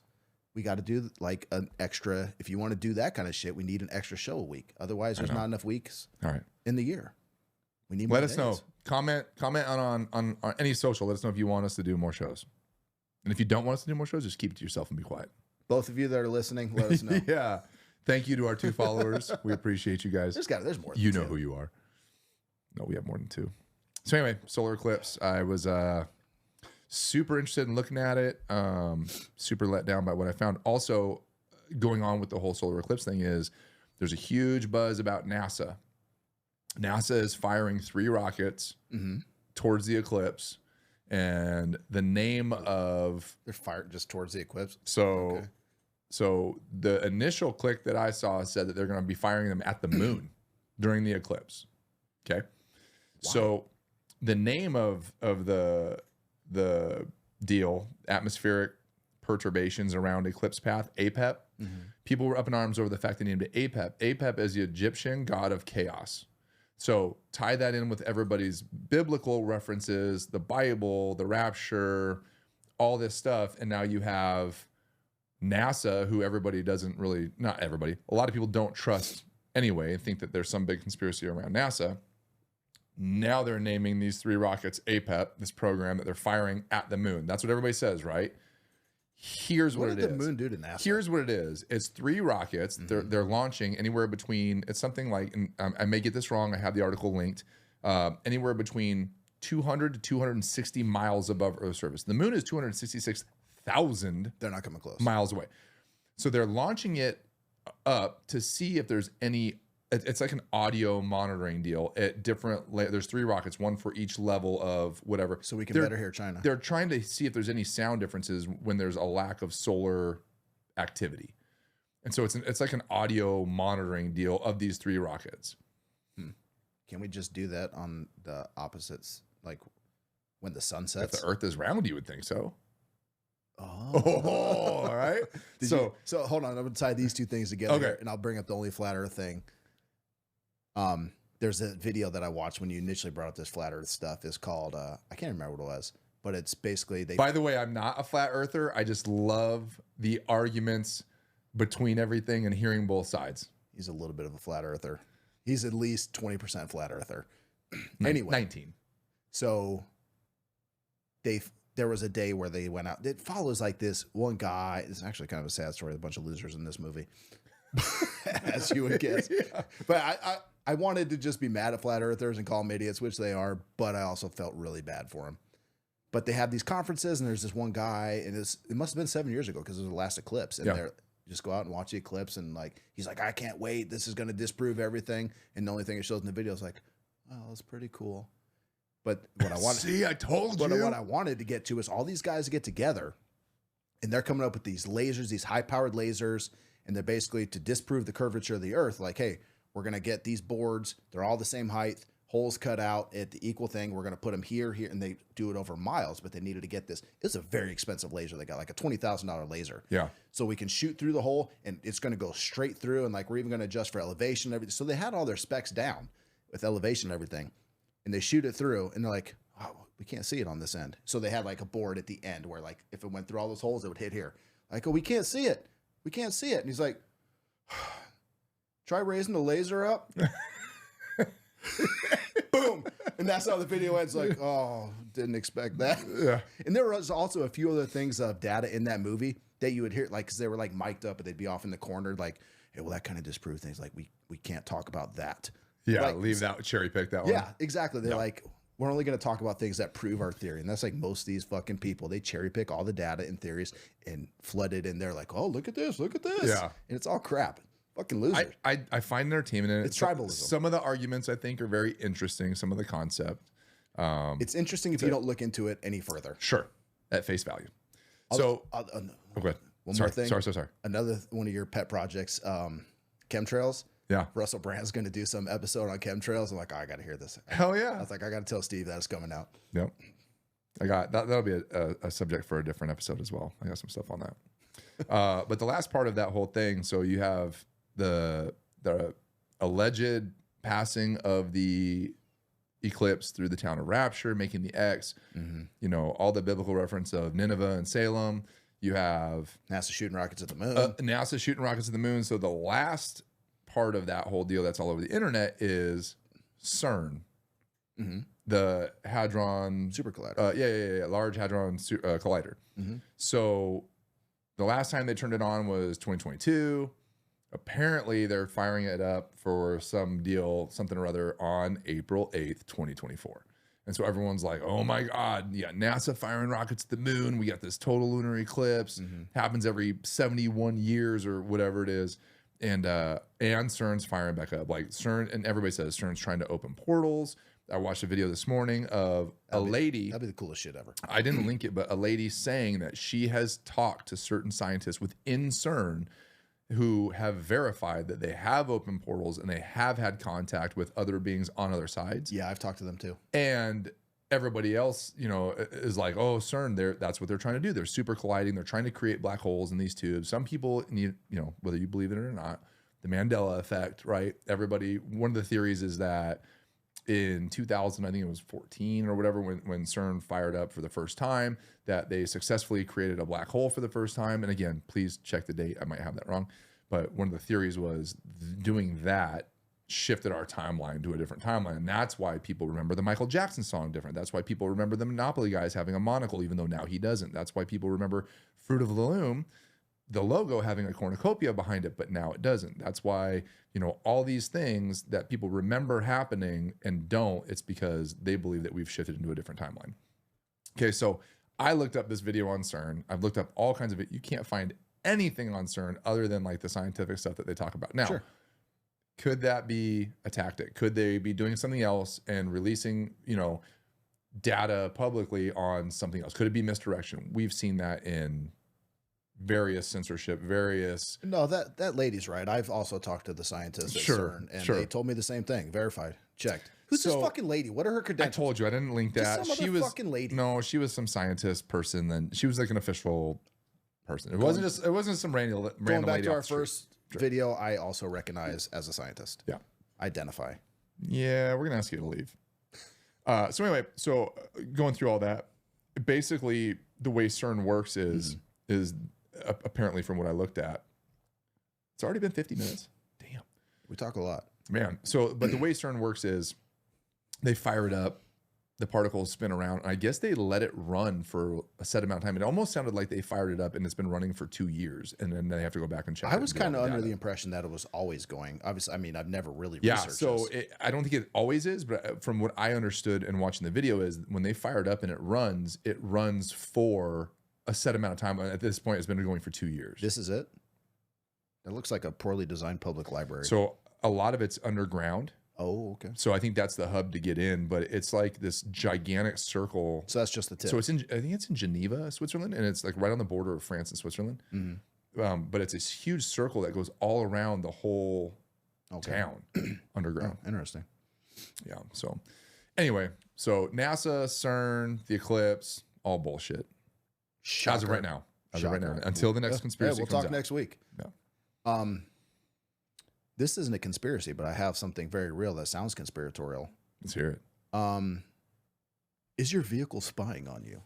We got to do like an extra. If you want to do that kind of shit, we need an extra show a week. Otherwise, there's not enough weeks All right. in the year. We need more Let us know. days. Comment on any social. Let us know if you want us to do more shows. And if you don't want us to do more shows, just keep it to yourself and be quiet. Both of you that are listening, let us know. Yeah. Thank you to our 2 followers. We appreciate you guys. There's more. Than You know two. who you are. No, we have more than 2. So anyway, solar eclipse. I was super interested in looking at it. Super let down by what I found. Also, going on with the whole solar eclipse thing is there's a huge buzz about NASA. NASA is firing 3 rockets towards the eclipse, and the name of They're fired just towards the eclipse. so the initial click that I saw said that they're going to be firing them at the moon during the eclipse. Okay. So the name of the deal, atmospheric perturbations around eclipse path, APEP, people were up in arms over the fact they named it APEP. APEP is the Egyptian god of chaos. So tie that in with everybody's biblical references, the Bible, the rapture, all this stuff. And now you have NASA, who everybody doesn't really, not everybody, a lot of people don't trust anyway and think that there's some big conspiracy around NASA. Now they're naming these 3 rockets APEP, this program that they're firing at the moon. That's what everybody says, right? Here's what, What it did is. the moon do to NASA? Here's what it is. It's 3 rockets. They're launching anywhere between, it's something like, and I may get this wrong, I have the article linked, anywhere between 200 to 260 miles above Earth's surface. The moon is 266,000 They're not coming close. miles away. So they're launching it up to see if there's any, it's like an audio monitoring deal at different, there's 3 rockets, one for each level of whatever. So we can They're- better hear China. They're trying to see if there's any sound differences when there's a lack of solar activity. And so it's like an audio monitoring deal of these 3 rockets. Can we just do that on the opposites, like when the sun If sets? the Earth is round, you would think so. Oh, All right. So hold on, I'm gonna tie these 2 things together, Okay. here, and I'll bring up the only flat Earth thing. There's a video that I watched when you initially brought up this flat Earth stuff. It's called I can't remember what it was, but it's basically they. By the way, I'm not a flat earther. I just love the arguments between everything and hearing both sides. He's a little bit of a flat Earther. He's at least 20% flat Earther. Anyway, 19. so there was a day where they went out. It follows like this one guy. It's actually kind of a sad story. A bunch of losers in this movie, as you would guess. Yeah. But I wanted to just be mad at flat earthers and call them idiots, which they are. But I also felt really bad for them. But they have these conferences, and there's this one guy, and it must have been 7 years ago because it was the last eclipse, and they're just go out and watch the eclipse, and like he's like, I can't wait. This is going to disprove everything. And the only thing it shows in the video is like, oh, that's pretty cool. But what I wanted, See, I told but you. what I wanted to get to is all these guys get together, And they're coming up with these lasers, these high-powered lasers, and they're basically to disprove the curvature of the Earth. Like, hey, we're going to get these boards. They're all the same height, holes cut out at the equal thing. We're going to put them here, and they do it over miles, but they needed to get this. It's a very expensive laser. They got like a $20,000 laser. Yeah. So we can shoot through the hole, and it's going to go straight through, and like we're even going to adjust for elevation and everything. So they had all their specs down with elevation and everything, and they shoot it through, and they're like, oh, we can't see it on this end. So they had like a board at the end where like if it went through all those holes, it would hit here. Like, oh, we can't see it. We can't see it. And he's like, try raising the laser up. Boom. And that's how the video ends. Like, oh, didn't expect that. Yeah. And there was also a few other things of data in that movie that you would hear, like, because they were like mic'd up, but they'd be off in the corner, like, hey, well, that kind of disproved things. Like, we can't talk about that. Yeah, like, leave that, cherry pick that one. Yeah, exactly. They're like, we're only going to talk about things that prove our theory. And that's like most of these fucking people. They cherry pick all the data and theories and flood it in there like, oh, look at this, look at this. Yeah. And it's all crap. Fucking losers. I find entertainment in it. It's tribalism. Some of the arguments I think are very interesting. Some of the concept. It's interesting if you don't look into it any further. Sure. At face value. Although, Oh, go ahead. One sorry, more thing. Sorry. Another one of your pet projects, chemtrails. Yeah. Russell Brand's going to do some episode on chemtrails. I'm like, oh, I got to hear this. Hell I yeah. was like, I got to tell Steve that it's coming out. Yep. I got that. That'll be a subject for a different episode as well. I got some stuff on that. But the last part of that whole thing. So you have the alleged passing of the eclipse through the town of Rapture, making the X. Mm-hmm. You know, all the biblical reference of Nineveh and Salem. You have NASA shooting rockets at the moon. NASA shooting rockets at the moon. So the last part of that whole deal that's all over the internet is CERN, the Hadron Super collider. Yeah, Large Hadron Collider. So the last time they turned it on was 2022. Apparently, they're firing it up for some deal, something or other, on April 8th, 2024. And so everyone's like, oh my God, yeah, NASA firing rockets at the moon. We got this total lunar eclipse. Happens every 71 years or whatever it is. And CERN's firing back up. Like CERN, and everybody says CERN's trying to open portals. I watched a video this morning of a lady. That'd be the coolest shit ever. I didn't link it, but a lady saying that she has talked to certain scientists within CERN who have verified that they have open portals and they have had contact with other beings on other sides. Yeah, I've talked to them too. And everybody else, you know, is like, oh, CERN, that's what they're trying to do. They're super colliding. They're trying to create black holes in these tubes. Some people need, you know, whether you believe it or not, the Mandela effect, right? Everybody, one of the theories is that in 2000, I think it was 14 or whatever, when CERN fired up for the first time, that they successfully created a black hole for the first time. And again, please check the date. I might have that wrong. But one of the theories was doing that shifted our timeline to a different timeline. And that's why people remember the Michael Jackson song different. That's why people remember the Monopoly guys having a monocle, even though now he doesn't. That's why people remember Fruit of the Loom, the logo having a cornucopia behind it, but now it doesn't. That's why, you know, all these things that people remember happening and don't, it's because they believe that we've shifted into a different timeline. Okay, so I looked up this video on CERN. I've looked up all kinds of it. You can't find anything on CERN other than like the scientific stuff that they talk about. Now, Sure. Could that be a tactic? Could they be doing something else and releasing, you know, data publicly on something else? Could it be misdirection? We've seen that in various censorship, No, that lady's right. I've also talked to the scientists at CERN, and they told me the same thing. Verified, checked. Who's this fucking lady? What are her I credentials? told you I didn't link that. Just some other fucking lady. No, she was some scientist person. Then she was like an official person. It wasn't some random Going back lady to off our the street. first video, I also recognize as a scientist. Yeah. Identify. Yeah, we're gonna ask you to leave. So anyway, going through all that, basically the way CERN works is apparently from what I looked at, it's already been 50 minutes. Damn, We talk a lot. man. So, but the way CERN works is they fire it up, the particles spin around. And I guess they let it run for a set amount of time. It almost sounded like they fired it up and it's been running for 2 years, and then they have to go back and check. I was kind of under the impression that it was always going. Obviously, I mean, I've never really researched so this. I don't think it always is, but from what I understood and watching the video is when they fire it up and it runs for a set amount of time. At this point, it's been going for 2 years. This is it? It looks like a poorly designed public library. So a lot of it's underground. Oh, okay. So I think that's the hub to get in, but it's like this gigantic circle. So that's just the tip. So it's in, I think it's in Geneva, Switzerland, and it's like right on the border of France and Switzerland. But it's this huge circle that goes all around the whole town underground. Oh, interesting. Yeah. So anyway, so NASA, CERN, the Eclipse, all bullshit. Shocker. As of right now. As of right now. Shocker. Until the next Yeah. conspiracy We'll comes talk out. next week. Yeah. This isn't a conspiracy, but I have something very real that sounds conspiratorial. Let's hear it. Is your vehicle spying on you?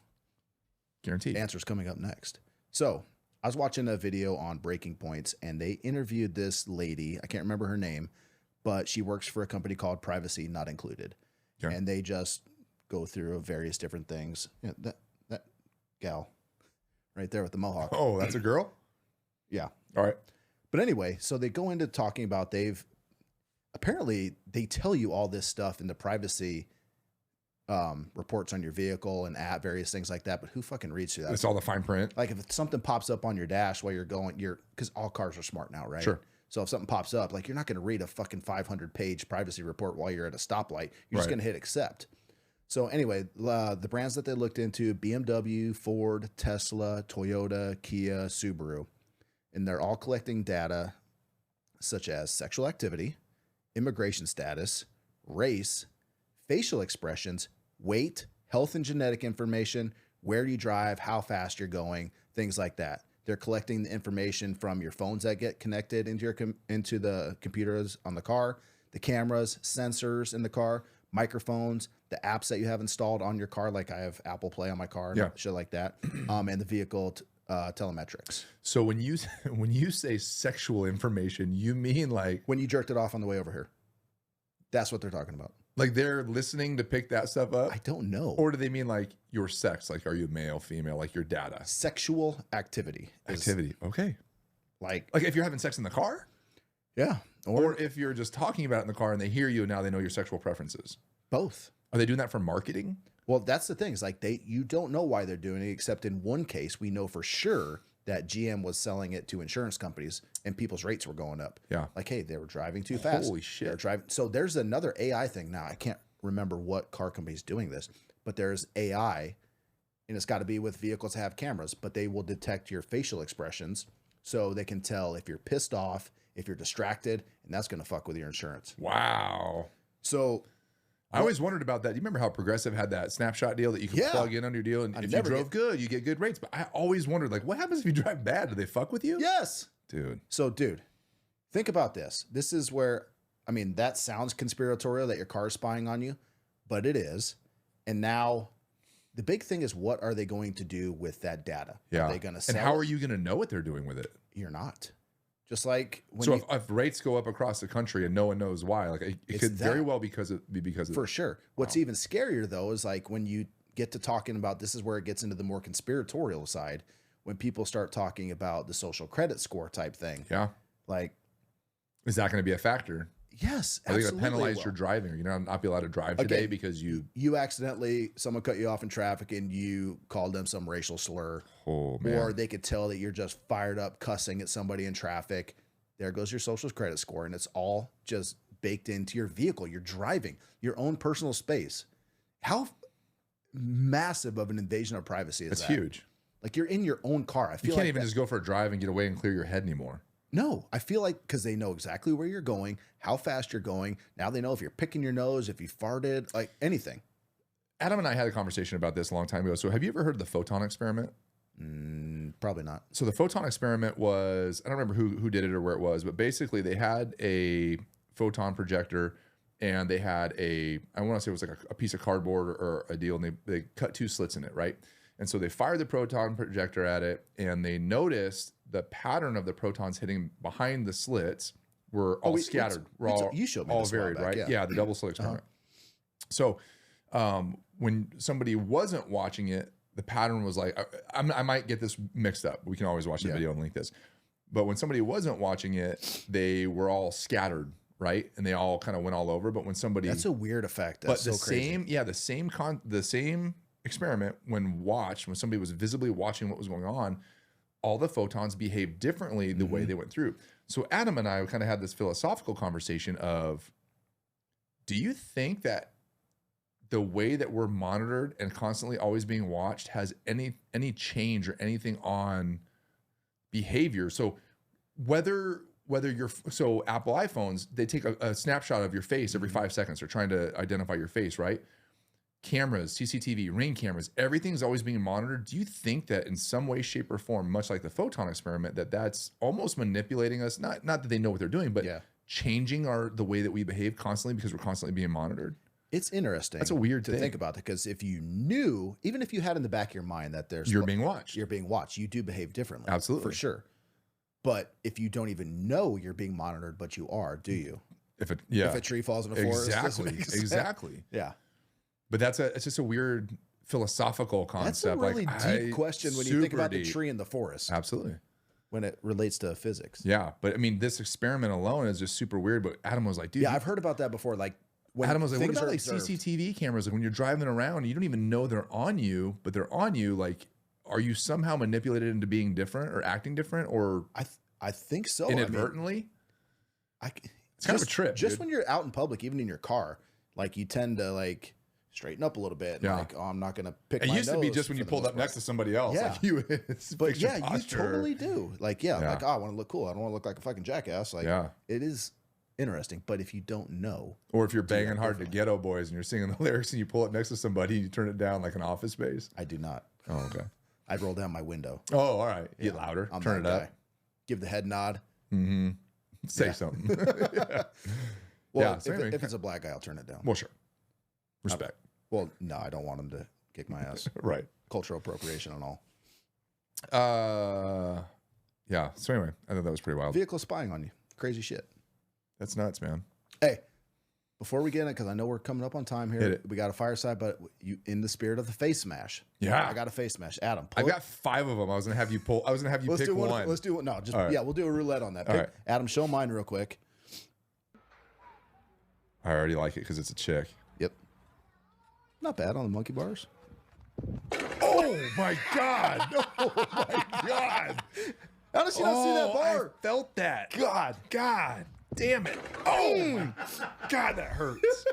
Guaranteed. Answer's coming up next. So I was watching a video on Breaking Points, and they interviewed this lady. I can't remember her name, but she works for a company called Privacy Not Included. Okay. And they just go through various different things. Yeah, that gal right there with the mohawk. Oh, that's a girl? Yeah. All right. But anyway, so they go into talking about apparently they tell you all this stuff in the privacy reports on your vehicle and at various things like that. But who fucking reads through that? It's all the fine print. Like if something pops up on your dash while you're going, because all cars are smart now, right? Sure. So if something pops up, like you're not going to read a fucking 500-page privacy report while you're at a stoplight. You're just Right. going to hit accept. So anyway, the brands that they looked into: BMW, Ford, Tesla, Toyota, Kia, Subaru. And they're all collecting data such as sexual activity, immigration status, race, facial expressions, weight, health and genetic information, where you drive, how fast you're going, things like that. They're collecting the information from your phones that get connected into the computers on the car, the cameras, sensors in the car, microphones, the apps that you have installed on your car, like I have Apple Play on my car, and shit like that, and the vehicle telemetrics. So when you say sexual information, you mean like When you jerked it off on the way over here, that's what they're talking about. like they're listening to pick that stuff up? I don't know. Or do they mean like your sex? Like, are you male, female? Like your data? Sexual activity. Activity. Okay. Like, Like if you're having sex in the car? yeah. Or if you're just talking about it in the car and they hear you and now they know your sexual preferences. both. Are they doing that for marketing? Well, that's the thing. Is like you don't know why they're doing it, except in one case, we know for sure that GM was selling it to insurance companies and people's rates were going up. Yeah. Like, hey, they were driving too fast. Holy They shit. were driving. So there's another AI thing now. I can't remember what car company's doing this, but there's AI, and it's got to be with vehicles that have cameras, but they will detect your facial expressions so they can tell if you're pissed off, if you're distracted, and that's going to fuck with your insurance. Wow. So I always wondered about that. Do you remember how Progressive had that snapshot deal that you could Yeah. plug in on your deal? And if you never drove good, you get good rates. But I always wondered, like, what happens if you drive bad? Do they fuck with you? yes. Dude. So, dude, think about this. This is where, I mean, that sounds conspiratorial that your car is spying on you, but it is. And now the big thing is, what are they going to do with that data? Yeah. Are they going to sell And how it? are you going to know what they're doing with it? You're not. Just like when So you, if rates go up across the country and no one knows why, like it It's could very that. well be because of for sure. What's even scarier though is like when you get to talking about, this is where it gets into the more conspiratorial side, when people start talking about the social credit score type thing. Yeah. Like, Is that going to be a factor? yes, Are they going to absolutely penalize will. your driving? Are you going to not be allowed to drive today Again, because you accidentally, someone cut you off in traffic and you called them some racial slur, oh man. or they could tell that you're just fired up cussing at somebody in traffic. There goes your social credit score, and it's all just baked into your vehicle. You're driving your own personal space. How massive of an invasion of privacy is That's that? huge. Like you're in your own car. I You feel can't like even that- just go for a drive and get away and clear your head anymore. No, I feel like because they know exactly where you're going, how fast you're going. Now they know if you're picking your nose, if you farted, like anything. Adam and I had a conversation about this a long time ago. So have you ever heard of the photon experiment? Probably not. So the photon experiment was, I don't remember who did it or where it was, but basically they had a photon projector and they had I want to say it was like a piece of cardboard or a deal, and they cut two slits in it, right? And so they fired the proton projector at it, and they noticed the pattern of the protons hitting behind the slits were all scattered. You showed me all this a while varied, back, right? yeah. Yeah, the double slit experiment. So when somebody wasn't watching it, the pattern was like, I might get this mixed up. We can always watch the video and link this. But when somebody wasn't watching it, they were all scattered, right? And they all kind of went all over. But when somebody, That's a weird effect. but That's the so crazy. same, the same experiment when somebody was visibly watching what was going on, all the photons behaved differently the way they went through. So Adam and I kind of had this philosophical conversation of, Do you think that the way that we're monitored and constantly always being watched has any change or anything on behavior? So whether you're Apple iPhones, they take a snapshot of your face every 5 seconds. They're trying to identify your face, right? Cameras, CCTV, Ring cameras, everything's always being monitored. Do you think that in some way, shape, or form, much like the photon experiment, that's almost manipulating us? Not that they know what they're doing, but changing the way that we behave constantly because we're constantly being monitored. It's interesting. That's a weird to thing. think about, because if you knew, even if you had in the back of your mind that you're being watched, you do behave differently. Absolutely, for sure. But if you don't even know you're being monitored, but you are, do you? If a tree falls in a forest, exactly. Yeah. But it's just a weird philosophical concept. That's a really deep question when you think about the tree in the forest. Absolutely. When it relates to physics. Yeah. But I mean, this experiment alone is just super weird. But Adam was like, dude. Yeah, I've heard about that before. Like, when Adam was like, what about like observed. CCTV cameras? Like when you're driving around and you don't even know they're on you, but they're on you. Like, are you somehow manipulated into being different or acting different or I think so. inadvertently? It's kind of a trip. Just when you're out in public, even in your car, like you tend to like straighten up a little bit. And like, oh, I'm not going to pick my nose. It used to be just when you pulled up next to somebody else. Yeah. Like you, but yeah, you totally do. Like, like, oh, I want to look cool. I don't want to look like a fucking jackass. Like, it is interesting. But if you don't know. Or if you're banging hard to Ghetto Boys and you're singing the lyrics and you pull up next to somebody and you turn it down like an Office Space. I do not. Oh, okay. I'd roll down my window. Oh, all right. Get louder. Turn it up. Give the head nod. Mm-hmm. Say something. Well, if it's a black guy, I'll turn it down. Well, sure. Respect. Well, no, I don't want him to kick my ass. Right. Cultural appropriation and all. Yeah. So anyway, I thought that was pretty wild. Vehicle spying on you. Crazy shit. That's nuts, man. Hey, before we get in it, because I know we're coming up on time here, Hit it. we got a fireside, but you, in the spirit of the face smash. Yeah. I got a face smash. Adam, I've got 5 of them. I was gonna have you pick one. Let's do one. No, just right. we'll do a roulette on that. All right. Adam, show mine real quick. I already like it because it's a chick. Yep. Not bad on the monkey bars. Oh my god! Oh my god! How did you not see that bar? I felt that. God damn it! Oh my god, that hurts.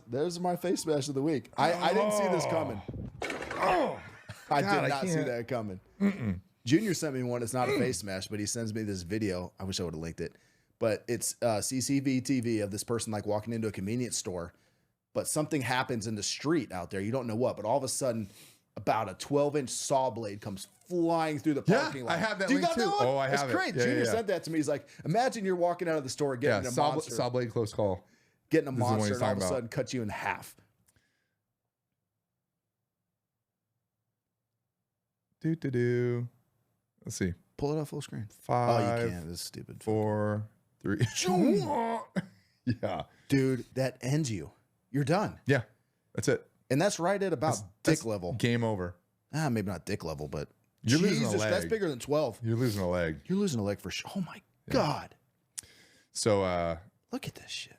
There's my face smash of the week. I didn't see this coming. Oh, I did not see that coming. Junior sent me one. It's not a face smash, but he sends me this video. I wish I would have linked it. But it's CCV TV of this person like walking into a convenience store, but something happens in the street out there. You don't know what, but all of a sudden, about a 12-inch saw blade comes flying through the parking lot. I have that Do you link got too. that one? Oh, I have It's it. great. Yeah, Junior yeah. sent that to me. He's like, imagine you're walking out of the store getting a monster. Saw blade close call. Getting a This is the one monster he's and all of talking a about. sudden cuts you in half. Do. Let's see. Pull it off full screen. 5. Oh, you can't. This is stupid. 4, 3. Yeah. Dude, that ends you. You're done. Yeah. That's it. And that's right at about dick level. Game over. Maybe not dick level, but You're losing a Jesus, leg. that's bigger than 12. You're losing a leg. You're losing a leg for sure. Oh my God. So Look at this shit.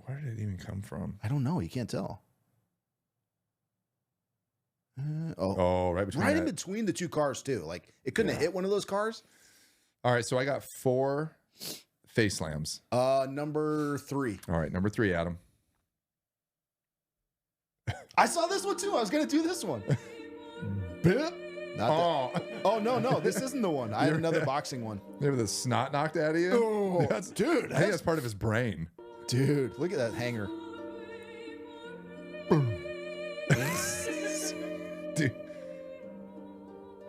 where did it even come from? I don't know. You can't tell. Right between right that. in between the two cars too. Like it couldn't have hit one of those cars. All right, so I got 4 face slams. Number 3. All right, number 3, Adam. I saw this one too. I was gonna do this one. Not that. Oh no, this isn't the one. I had another boxing one. Maybe the snot knocked out of you. Oh, dude, I think that's part of his brain. Dude, look at that hanger. Dude,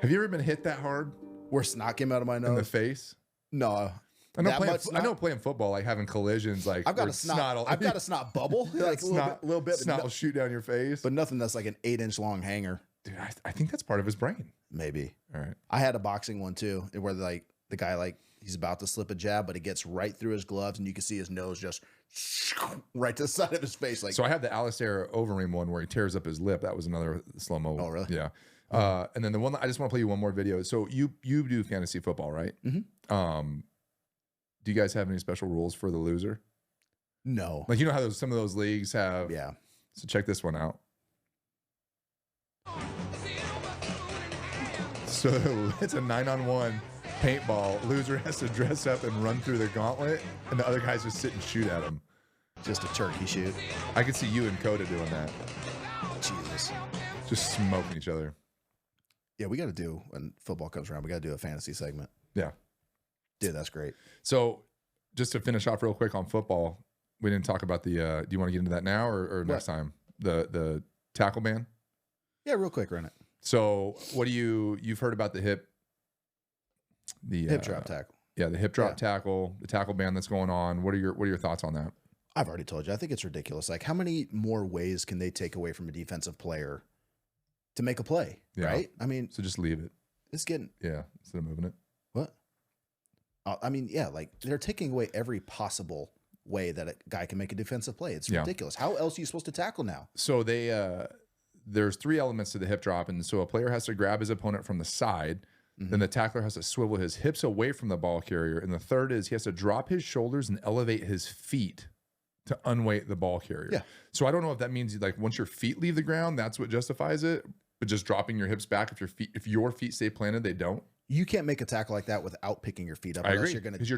have you ever been hit that hard Where snot came out of my in the nose? face? No. I know playing football, like having collisions, like I've got where a snot. I've got a snot bubble, like a little bit. Snot will shoot down your face. But nothing that's like an 8-inch long hanger. Dude, I think that's part of his brain. Maybe. All right. I had a boxing one too, where like the guy like he's about to slip a jab, but it gets right through his gloves, and you can see his nose just right to the side of his face. Like So I have the Alistair Overeem one where he tears up his lip. That was another slow mo. Oh, really? Yeah. And then the one I just want to play you one more video. So you do fantasy football, right? Mhm. Do you guys have any special rules for the loser? no. Like, you know how some of those leagues have. Yeah. So check this one out. So it's a 9-on-1 paintball. Loser has to dress up and run through the gauntlet, and the other guys just sit and shoot at him. Just a turkey shoot. I could see you and Coda doing that. Jesus. Just smoking each other. Yeah, we got to do, when football comes around, we got to do a fantasy segment. Yeah. Dude, that's great. So just to finish off real quick on football, we didn't talk about the, do you want to get into that now or next time? The tackle ban? Yeah, real quick, run it. So what do you've heard about the hip drop tackle. Yeah, the hip drop tackle, the tackle ban that's going on. What are your thoughts on that? I've already told you. I think it's ridiculous. Like, how many more ways can they take away from a defensive player to make a play? Yeah. Right? I mean, So just leave it. it's getting Yeah, instead of moving it. what? I mean, yeah, like they're taking away every possible way that a guy can make a defensive play. It's ridiculous. How else are you supposed to tackle now? So there's 3 elements to the hip drop, and so a player has to grab his opponent from the side. Then the tackler has to swivel his hips away from the ball carrier, and the third is he has to drop his shoulders and elevate his feet to unweight the ball carrier. Yeah. So I don't know if that means like once your feet leave the ground, that's what justifies it. But just dropping your hips back, if your feet stay planted, they don't. You can't make a tackle like that without picking your feet up. I unless agree, you're going to because you're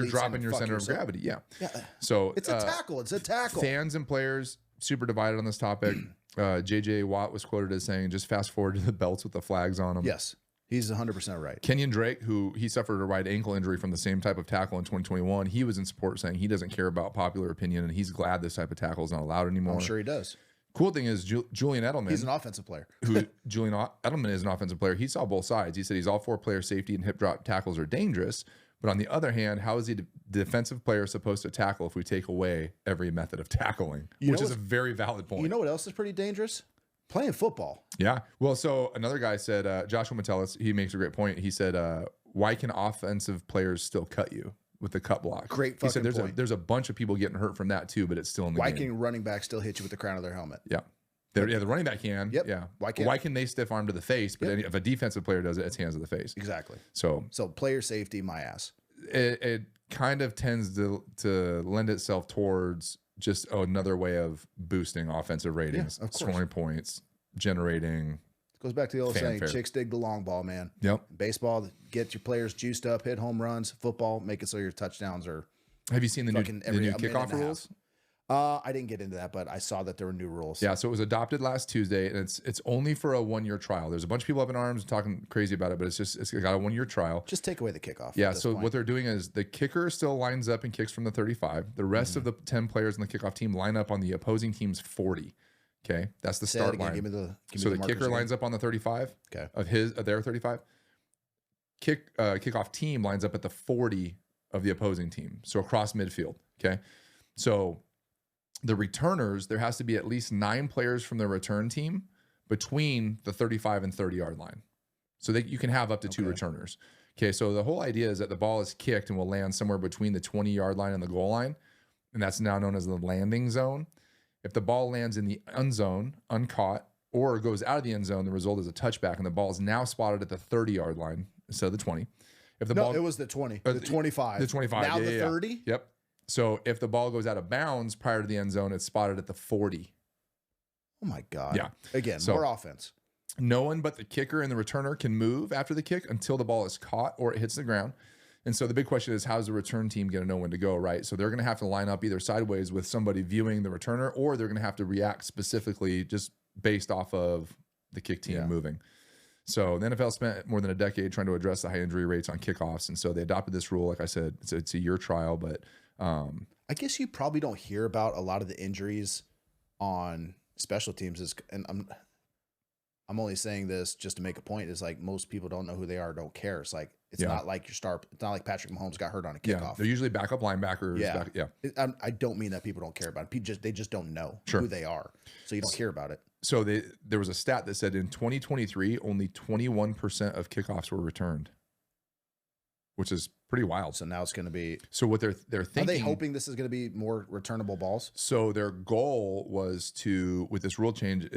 dropping your center of gravity. Yeah. Yeah. So It's a tackle. It's a tackle. Fans and players super divided on this topic. JJ Watt was quoted as saying, "Just fast forward to the belts with the flags on them." Yes. He's 100% right. Kenyon Drake, who he suffered a right ankle injury from the same type of tackle in 2021, he was in support saying he doesn't care about popular opinion and he's glad this type of tackle is not allowed anymore. I'm sure he does. Cool thing is Julian Edelman. He's an offensive player. Julian Edelman is an offensive player. He saw both sides. He said he's all for player safety and hip drop tackles are dangerous. But on the other hand, how is the defensive player supposed to tackle if we take away every method of tackling? Which is a very valid point. You know what else is pretty dangerous? Playing football. Yeah. Well, so another guy said, Joshua Metellus, he makes a great point. He said, why can offensive players still cut you with the cut block? Great He said fucking point. there's a bunch of people getting hurt from that too, but it's still in the Why game. can running backs still hit you with the crown of their helmet? Yeah. The running back can. Yep. Yeah. Why can they stiff arm to the face? But if a defensive player does it, it's hands to the face. Exactly. So player safety, my ass. it kind of tends to lend itself towards just another way of boosting offensive ratings, of course. scoring points, generating. Goes back to the old saying, fanfare. chicks dig the long ball, man. Yep. Baseball, get your players juiced up, hit home runs. Football, make it so your touchdowns are Have you seen the new fucking every minute kickoff and a half. rules? I didn't get into that, but I saw that there were new rules. Yeah, so it was adopted last Tuesday, and it's only for a 1-year trial. There's a bunch of people up in arms talking crazy about it, but it's got a 1-year trial. Just take away the kickoff. Yeah, at this so point. what they're doing is the kicker still lines up and kicks from the 35. The rest of the 10 players in the kickoff team line up on the opposing team's 40. Okay, that's the Say that start again. line. Give me the So the markers kicker again. lines up on the 35 Okay. of their 35. Kickoff team lines up at the 40 of the opposing team. So across midfield. Okay, so the returners, there has to be at least 9 players from the return team between the 35 and 30 yard line. So that you can have up to 2 returners. Okay, so the whole idea is that the ball is kicked and will land somewhere between the 20 yard line and the goal line. And that's now known as the landing zone. If the ball lands in the end zone, uncaught, or goes out of the end zone, the result is a touchback, and the ball is now spotted at the 30 yard line instead of the 20. If the No, ball, it was the 20. or The 25. The 25. Now yeah, the yeah, yeah. 30? Yep. So if the ball goes out of bounds prior to the end zone, it's spotted at the 40. Oh, my God. Yeah. Again, So- more offense. No one but the kicker and the returner can move after the kick until the ball is caught or it hits the ground. And so the big question is, how's the return team going to know when to go, right? So they're going to have to line up either sideways with somebody viewing the returner, or they're going to have to react specifically just based off of the kick team moving. So the NFL spent more than a decade trying to address the high injury rates on kickoffs. And so they adopted this rule. Like I said, it's a year trial, but I guess you probably don't hear about a lot of the injuries on special teams. And I'm only saying this just to make a point. Is like most people don't know who they are, don't care. It's like it's not like your star. It's not like Patrick Mahomes got hurt on a yeah, kickoff. they're usually backup linebackers. Yeah. I don't mean that people don't care about it. They just don't know who they are, so you don't hear about it. So there was a stat that said in 2023, only 21% of kickoffs were returned, which is pretty wild. So now it's going to be. So what they're thinking. Are they hoping this is going to be more returnable balls? So their goal was with this rule change,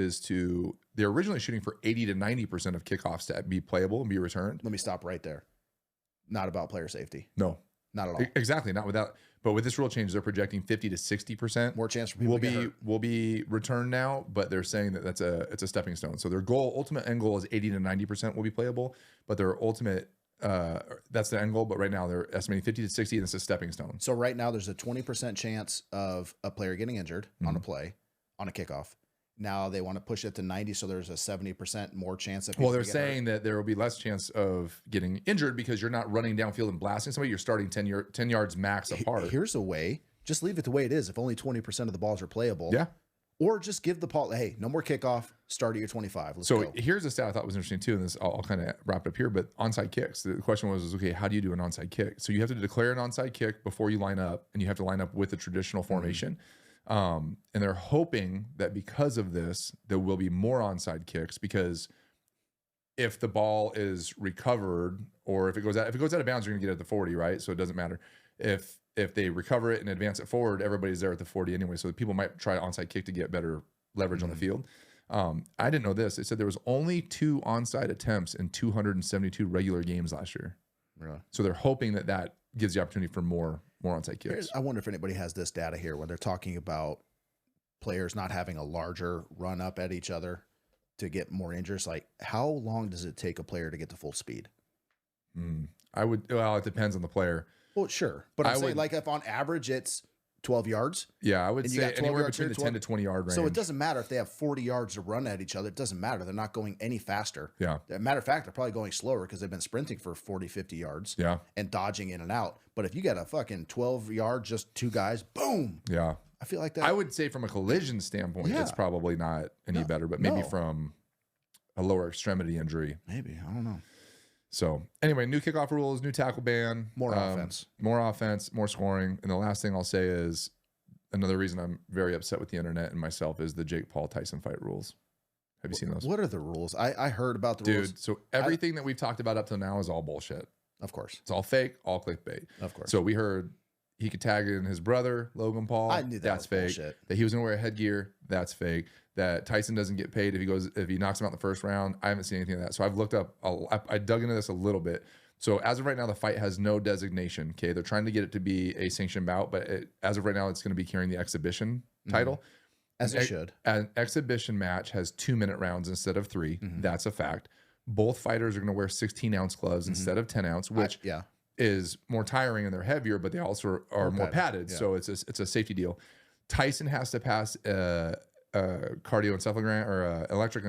they're originally shooting for 80 to 90% of kickoffs to be playable and be returned. Let me stop right there. Not about player safety. No, Not at all. exactly. Not without, but with this rule change, they're projecting 50 to 60%. More chance for people to get hurt. will be returned now, but they're saying that it's a stepping stone. So their ultimate end goal is 80 to 90% will be playable, but their ultimate that's the end goal. But right now they're estimating 50 to 60, and it's a stepping stone. So right now there's a 20% chance of a player getting injured on a play, on a kickoff. Now they want to push it to 90, so there's a 70% more chance of. Well, they're saying that there will be less chance of getting injured because you're not running downfield and blasting somebody. You're starting 10 yards max apart. Here's a way. Just leave it the way it is. If only 20% of the balls are playable. Yeah. Or just give the ball, hey, no more kickoff. Start at your 25. Let's So go. here's a stat I thought was interesting too, and this I'll kind of wrap it up here. But onside kicks. The question was, okay, how do you do an onside kick? So you have to declare an onside kick before you line up, and you have to line up with the traditional formation. And they're hoping that because of this, there will be more onside kicks, because if the ball is recovered, or if it goes out of bounds, you're gonna get it at the 40, right? So it doesn't matter. If they recover it and advance it forward, everybody's there at the 40 anyway. So people might try onside kick to get better leverage on the field. I didn't know this. It said there was only 2 onside attempts in 272 regular games last year. Really? So they're hoping that gives the opportunity for more onside kicks. I wonder if anybody has this data here when they're talking about players not having a larger run up at each other to get more injuries. Like, how long does it take a player to get to full speed? Well, it depends on the player. Well, sure. But I'm saying, like, if on average it's 12 yards. Yeah, I would and you say got 12 anywhere yards between here, the 10 to 20 yard range. So it doesn't matter if they have 40 yards to run at each other. It doesn't matter. They're not going any faster. Yeah. As a matter of fact, they're probably going slower because they've been sprinting for 40, 50 yards. Yeah. And dodging in and out. But if you got a fucking 12 yard, just 2 guys, boom. Yeah. I feel like that. I would say from a collision standpoint, it's probably not any better, but maybe from a lower extremity injury. Maybe. I don't know. So anyway, new kickoff rules, new tackle ban, More offense, more scoring. And the last thing I'll say is another reason I'm very upset with the internet and myself is the Jake Paul Tyson fight rules. Have you seen those? What are the rules? I heard about the rules. Dude, so everything that we've talked about up to now is all bullshit. Of course. It's all fake, all clickbait. Of course. So we heard he could tag in his brother, Logan Paul. I knew that's was fake. bullshit. That he was gonna wear a headgear, that's fake. That Tyson doesn't get paid if he knocks him out in the first round. I haven't seen anything of that. So I've looked up, I dug into this a little bit. So as of right now, the fight has no designation. Okay, they're trying to get it to be a sanctioned bout, but as of right now, it's going to be carrying the exhibition title. As it should. An exhibition match has 2-minute rounds instead of 3. That's a fact. Both fighters are going to wear 16-ounce gloves instead of 10-ounce, which is more tiring and they're heavier, but they also are more padded. Yeah. So it's a safety deal. Tyson has to pass a cardioencephalogram or electric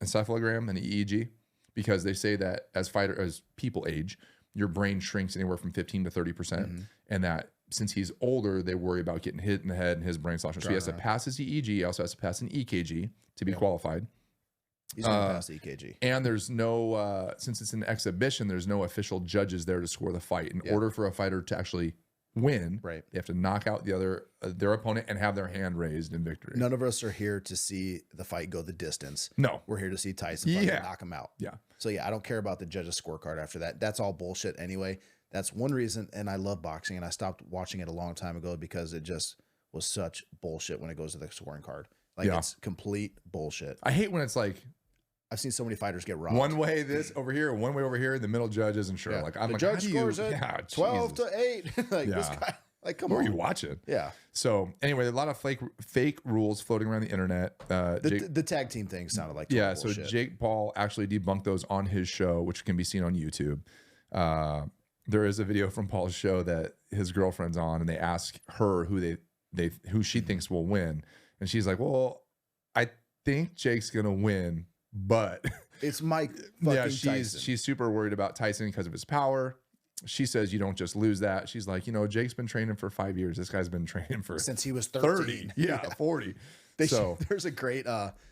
encephalogram and the EEG, because they say that as people age, your brain shrinks anywhere from 15 to 30%, and that since he's older, they worry about getting hit in the head and his brain sloshing. So he has to pass his EEG. He also has to pass an EKG to be qualified. He's going to pass the EKG. And there's no, since it's an exhibition, there's no official judges there to score the fight. In order for a fighter to actually win, they have to knock out their opponent and have their hand raised in victory. None of us are here to see the fight go the distance. No. We're here to see Tyson knock him out. Yeah. So I don't care about the judges' scorecard after that. That's all bullshit anyway. That's one reason, and I love boxing, and I stopped watching it a long time ago because it just was such bullshit when it goes to the scoring card. Like, it's complete bullshit. I hate when it's like, I've seen so many fighters get robbed. One way this over here, one way over here, the middle judge isn't sure. Like, I'm the like, judge scores it 12 to 8. Like, this guy, like, come on. What are you watching? Yeah. So anyway, a lot of fake rules floating around the internet. The tag team thing sounded like bullshit. So Jake Paul actually debunked those on his show, which can be seen on YouTube. There is a video from Paul's show that his girlfriend's on, and they ask her who she thinks will win, and she's like, "Well, I think Jake's gonna win, but it's Mike fucking Tyson." She's super worried about Tyson because of his power. She says you don't just lose that. She's like, Jake's been training for 5 years. This guy's been training for since he was 13. 30. 40. There's a great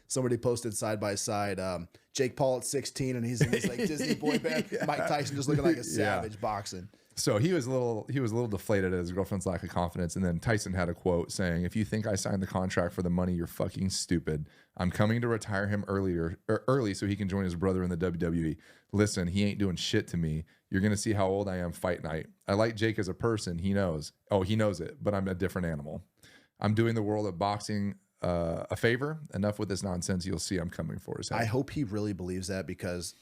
somebody posted side by side Jake Paul at 16 and he's in this like Disney boy band. Mike Tyson just looking like a savage boxing. So he was a little deflated at his girlfriend's lack of confidence. And then Tyson had a quote saying, "If you think I signed the contract for the money, you're fucking stupid. I'm coming to retire him early so he can join his brother in the WWE. Listen, he ain't doing shit to me. You're going to see how old I am fight night. I like Jake as a person. He knows. Oh, he knows it, but I'm a different animal. I'm doing the world of boxing a favor. Enough with this nonsense. You'll see I'm coming for his head." I hope he really believes that, because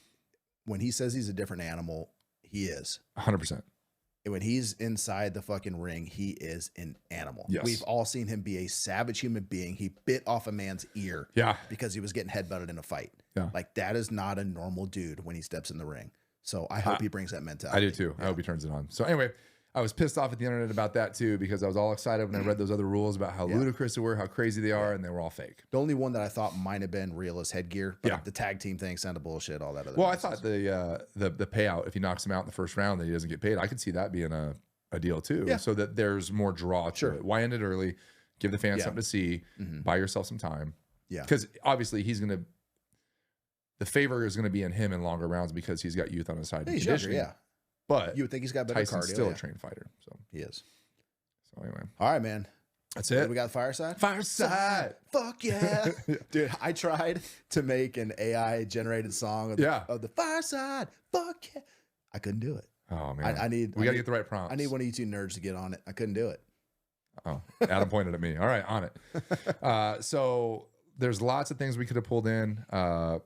when he says he's a different animal, he is. 100%. When he's inside the fucking ring, he is an animal. Yes. We've all seen him be a savage human being. He bit off a man's ear because he was getting headbutted in a fight. Yeah. Like, that is not a normal dude when he steps in the ring. So I hope he brings that mentality. I do too. I hope he turns it on. So anyway, I was pissed off at the internet about that too, because I was all excited when I read those other rules about how ludicrous they were, how crazy they are, and they were all fake. The only one that I thought might have been real is headgear, but the tag team thing sounded bullshit, all that other Well, nonsense. I thought the payout, if he knocks him out in the first round, that he doesn't get paid, I could see that being a deal too. Yeah. So that there's more draw to it. Why end it early? Give the fans something to see. Buy yourself some time. Yeah. Because obviously the favor is going to be in him in longer rounds because he's got youth on his side. He's conditioning. younger, But you would think he's got better Tyson's cardio. still a trained fighter. So he is. So anyway. All right, man. That's What it. do we got Fireside? Fireside. Fuck yeah. Dude, I tried to make an AI generated song of the Fireside. Fuck yeah. I couldn't do it. Oh man. We got to get the right prompts. I need one of you two nerds to get on it. I couldn't do it. Oh, Adam pointed at me. All right, on it. So there's lots of things we could have pulled in.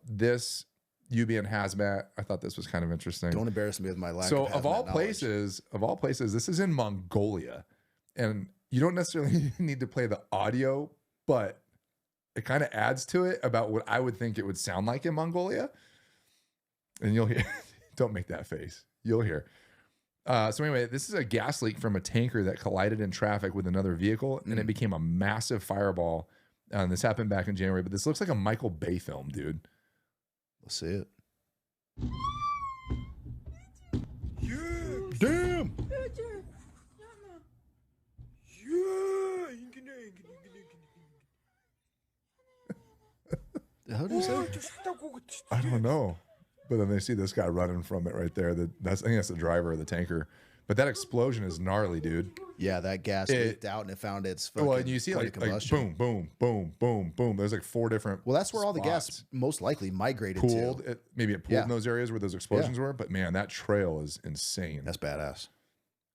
This, you being hazmat, I thought this was kind of interesting. Don't embarrass me with my lack So of of all hazmat knowledge. places, this is in Mongolia, and you don't necessarily need to play the audio, but it kind of adds to it about what I would think it would sound like in Mongolia. And you'll hear. Don't make that face. You'll hear. So anyway, this is a gas leak from a tanker that collided in traffic with another vehicle, and it became a massive fireball. And this happened back in January, but this looks like a Michael Bay film, dude. Let's see it. Damn. How do you say? I don't know. But then they see this guy running from it right there. I think that's the driver of the tanker. But that explosion is gnarly, dude. Yeah, that gas leaked out and it found its fucking Well, and you see like boom, boom, boom, boom, boom. There's like 4 different. Well, that's where all the gas spots most likely migrated pooled. to. Maybe it pooled in those areas where those explosions were. But man, that trail is insane. That's badass.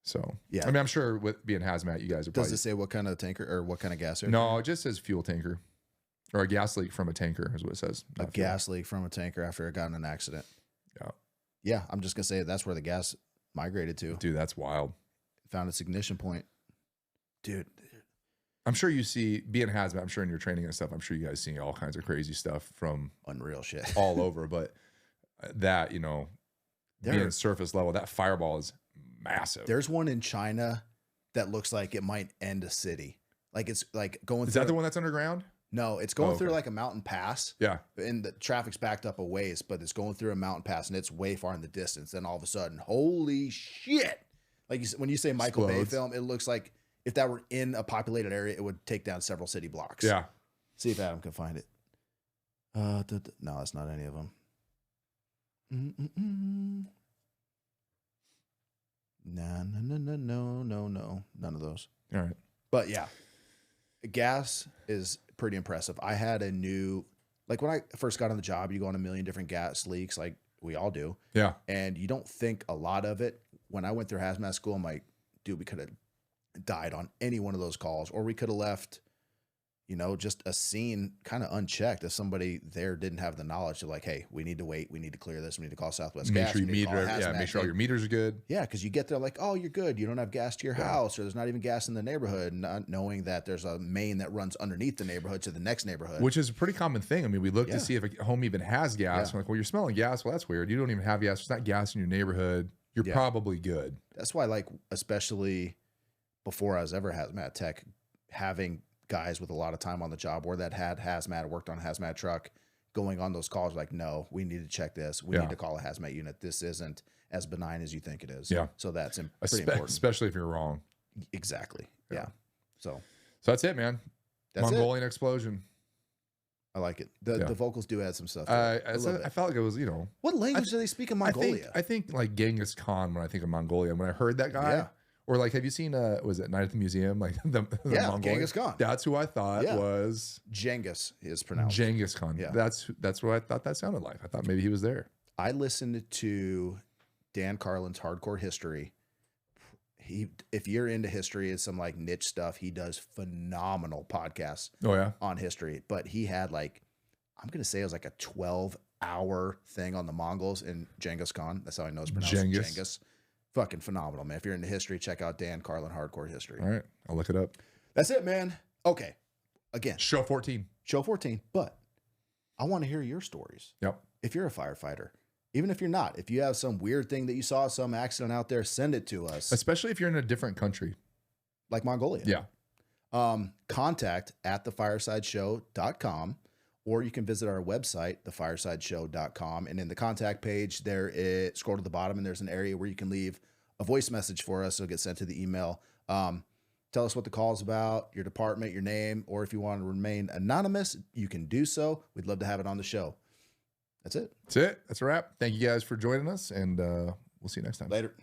So yeah, I mean, I'm sure with being hazmat, you guys are. Does it say what kind of tanker or what kind of gas? No, it just says fuel tanker, or a gas leak from a tanker is what it says. A gas leak from a tanker after it got in an accident. Yeah. Yeah, I'm just gonna say that's where the gas migrated to. Dude, that's wild. Found its ignition point. Dude. I'm sure you see being hazmat, I'm sure in your training and stuff, I'm sure you guys see all kinds of crazy stuff from unreal shit all over. But that, you know, being surface level, that fireball is massive. There's one in China that looks like it might end a city. Like it's like going Is through that the one that's underground? No, it's going through like a mountain pass. Yeah. And the traffic's backed up a ways, but it's going through a mountain pass and it's way far in the distance. Then all of a sudden, holy shit. Like when you say Michael Bay film, it looks like if that were in a populated area, it would take down several city blocks. Yeah. See if Adam can find it. No, that's not any of them. No. None of those. All right. But yeah, gas is pretty impressive. I had a new, like when I first got on the job, you go on a million different gas leaks, like we all do. Yeah. And you don't think a lot of it. When I went through hazmat school, I'm like, dude, we could have died on any one of those calls, or we could have left, you know, just a scene kind of unchecked if somebody there didn't have the knowledge to like, hey, we need to wait, we need to clear this, we need to call Southwest Make Gas. sure you make sure all your meters are good. Yeah, because you get there like, oh, you're good. You don't have gas to your house, or there's not even gas in the neighborhood, not knowing that there's a main that runs underneath the neighborhood to the next neighborhood. Which is a pretty common thing. I mean, we look to see if a home even has gas. We're like, well, you're smelling gas. Well, that's weird. You don't even have gas. There's not gas in your neighborhood. You're probably good. That's why, like, especially before I was ever hazmat tech, having guys with a lot of time on the job or that had hazmat or worked on a hazmat truck going on those calls like, no, we need to check this. We need to call a hazmat unit. This isn't as benign as you think it is. Yeah. So that's pretty important. Especially if you're wrong. Exactly. Yeah. So that's it, man. That's Mongolian explosion. I like it. The vocals do add some stuff. I felt like it was, you know. What language do they speak in Mongolia? I think like Genghis Khan when I think of Mongolia. When I heard that guy, or like, have you seen was it Night at the Museum? Like the Mongolian? Genghis Khan. That's who I thought was Genghis is pronounced. Genghis Khan. Yeah. That's what I thought that sounded like. I thought maybe he was there. I listened to Dan Carlin's Hardcore History. If you're into history, it's some like niche stuff. He does phenomenal podcasts on history. But he had like, I'm going to say it was like a 12-hour thing on the Mongols in Genghis Khan. That's how I know it's pronounced. Genghis. Fucking phenomenal, man. If you're into history, check out Dan Carlin Hardcore History. All right. I'll look it up. That's it, man. Okay. Again. Show 14. Show 14. But I want to hear your stories. Yep. If you're a firefighter, Even if you're not, if you have some weird thing that you saw, some accident out there, send it to us. Especially if you're in a different country. Like Mongolia. Yeah. Contact at thefiresideShow.com, or you can visit our website, thefiresideShow.com. And in the contact page there, scroll to the bottom and there's an area where you can leave a voice message for us. It'll get sent to the email. Tell us what the call is about, your department, your name, or if you want to remain anonymous, you can do so. We'd love to have it on the show. That's it. That's it. That's a wrap. Thank you guys for joining us, and we'll see you next time. Later.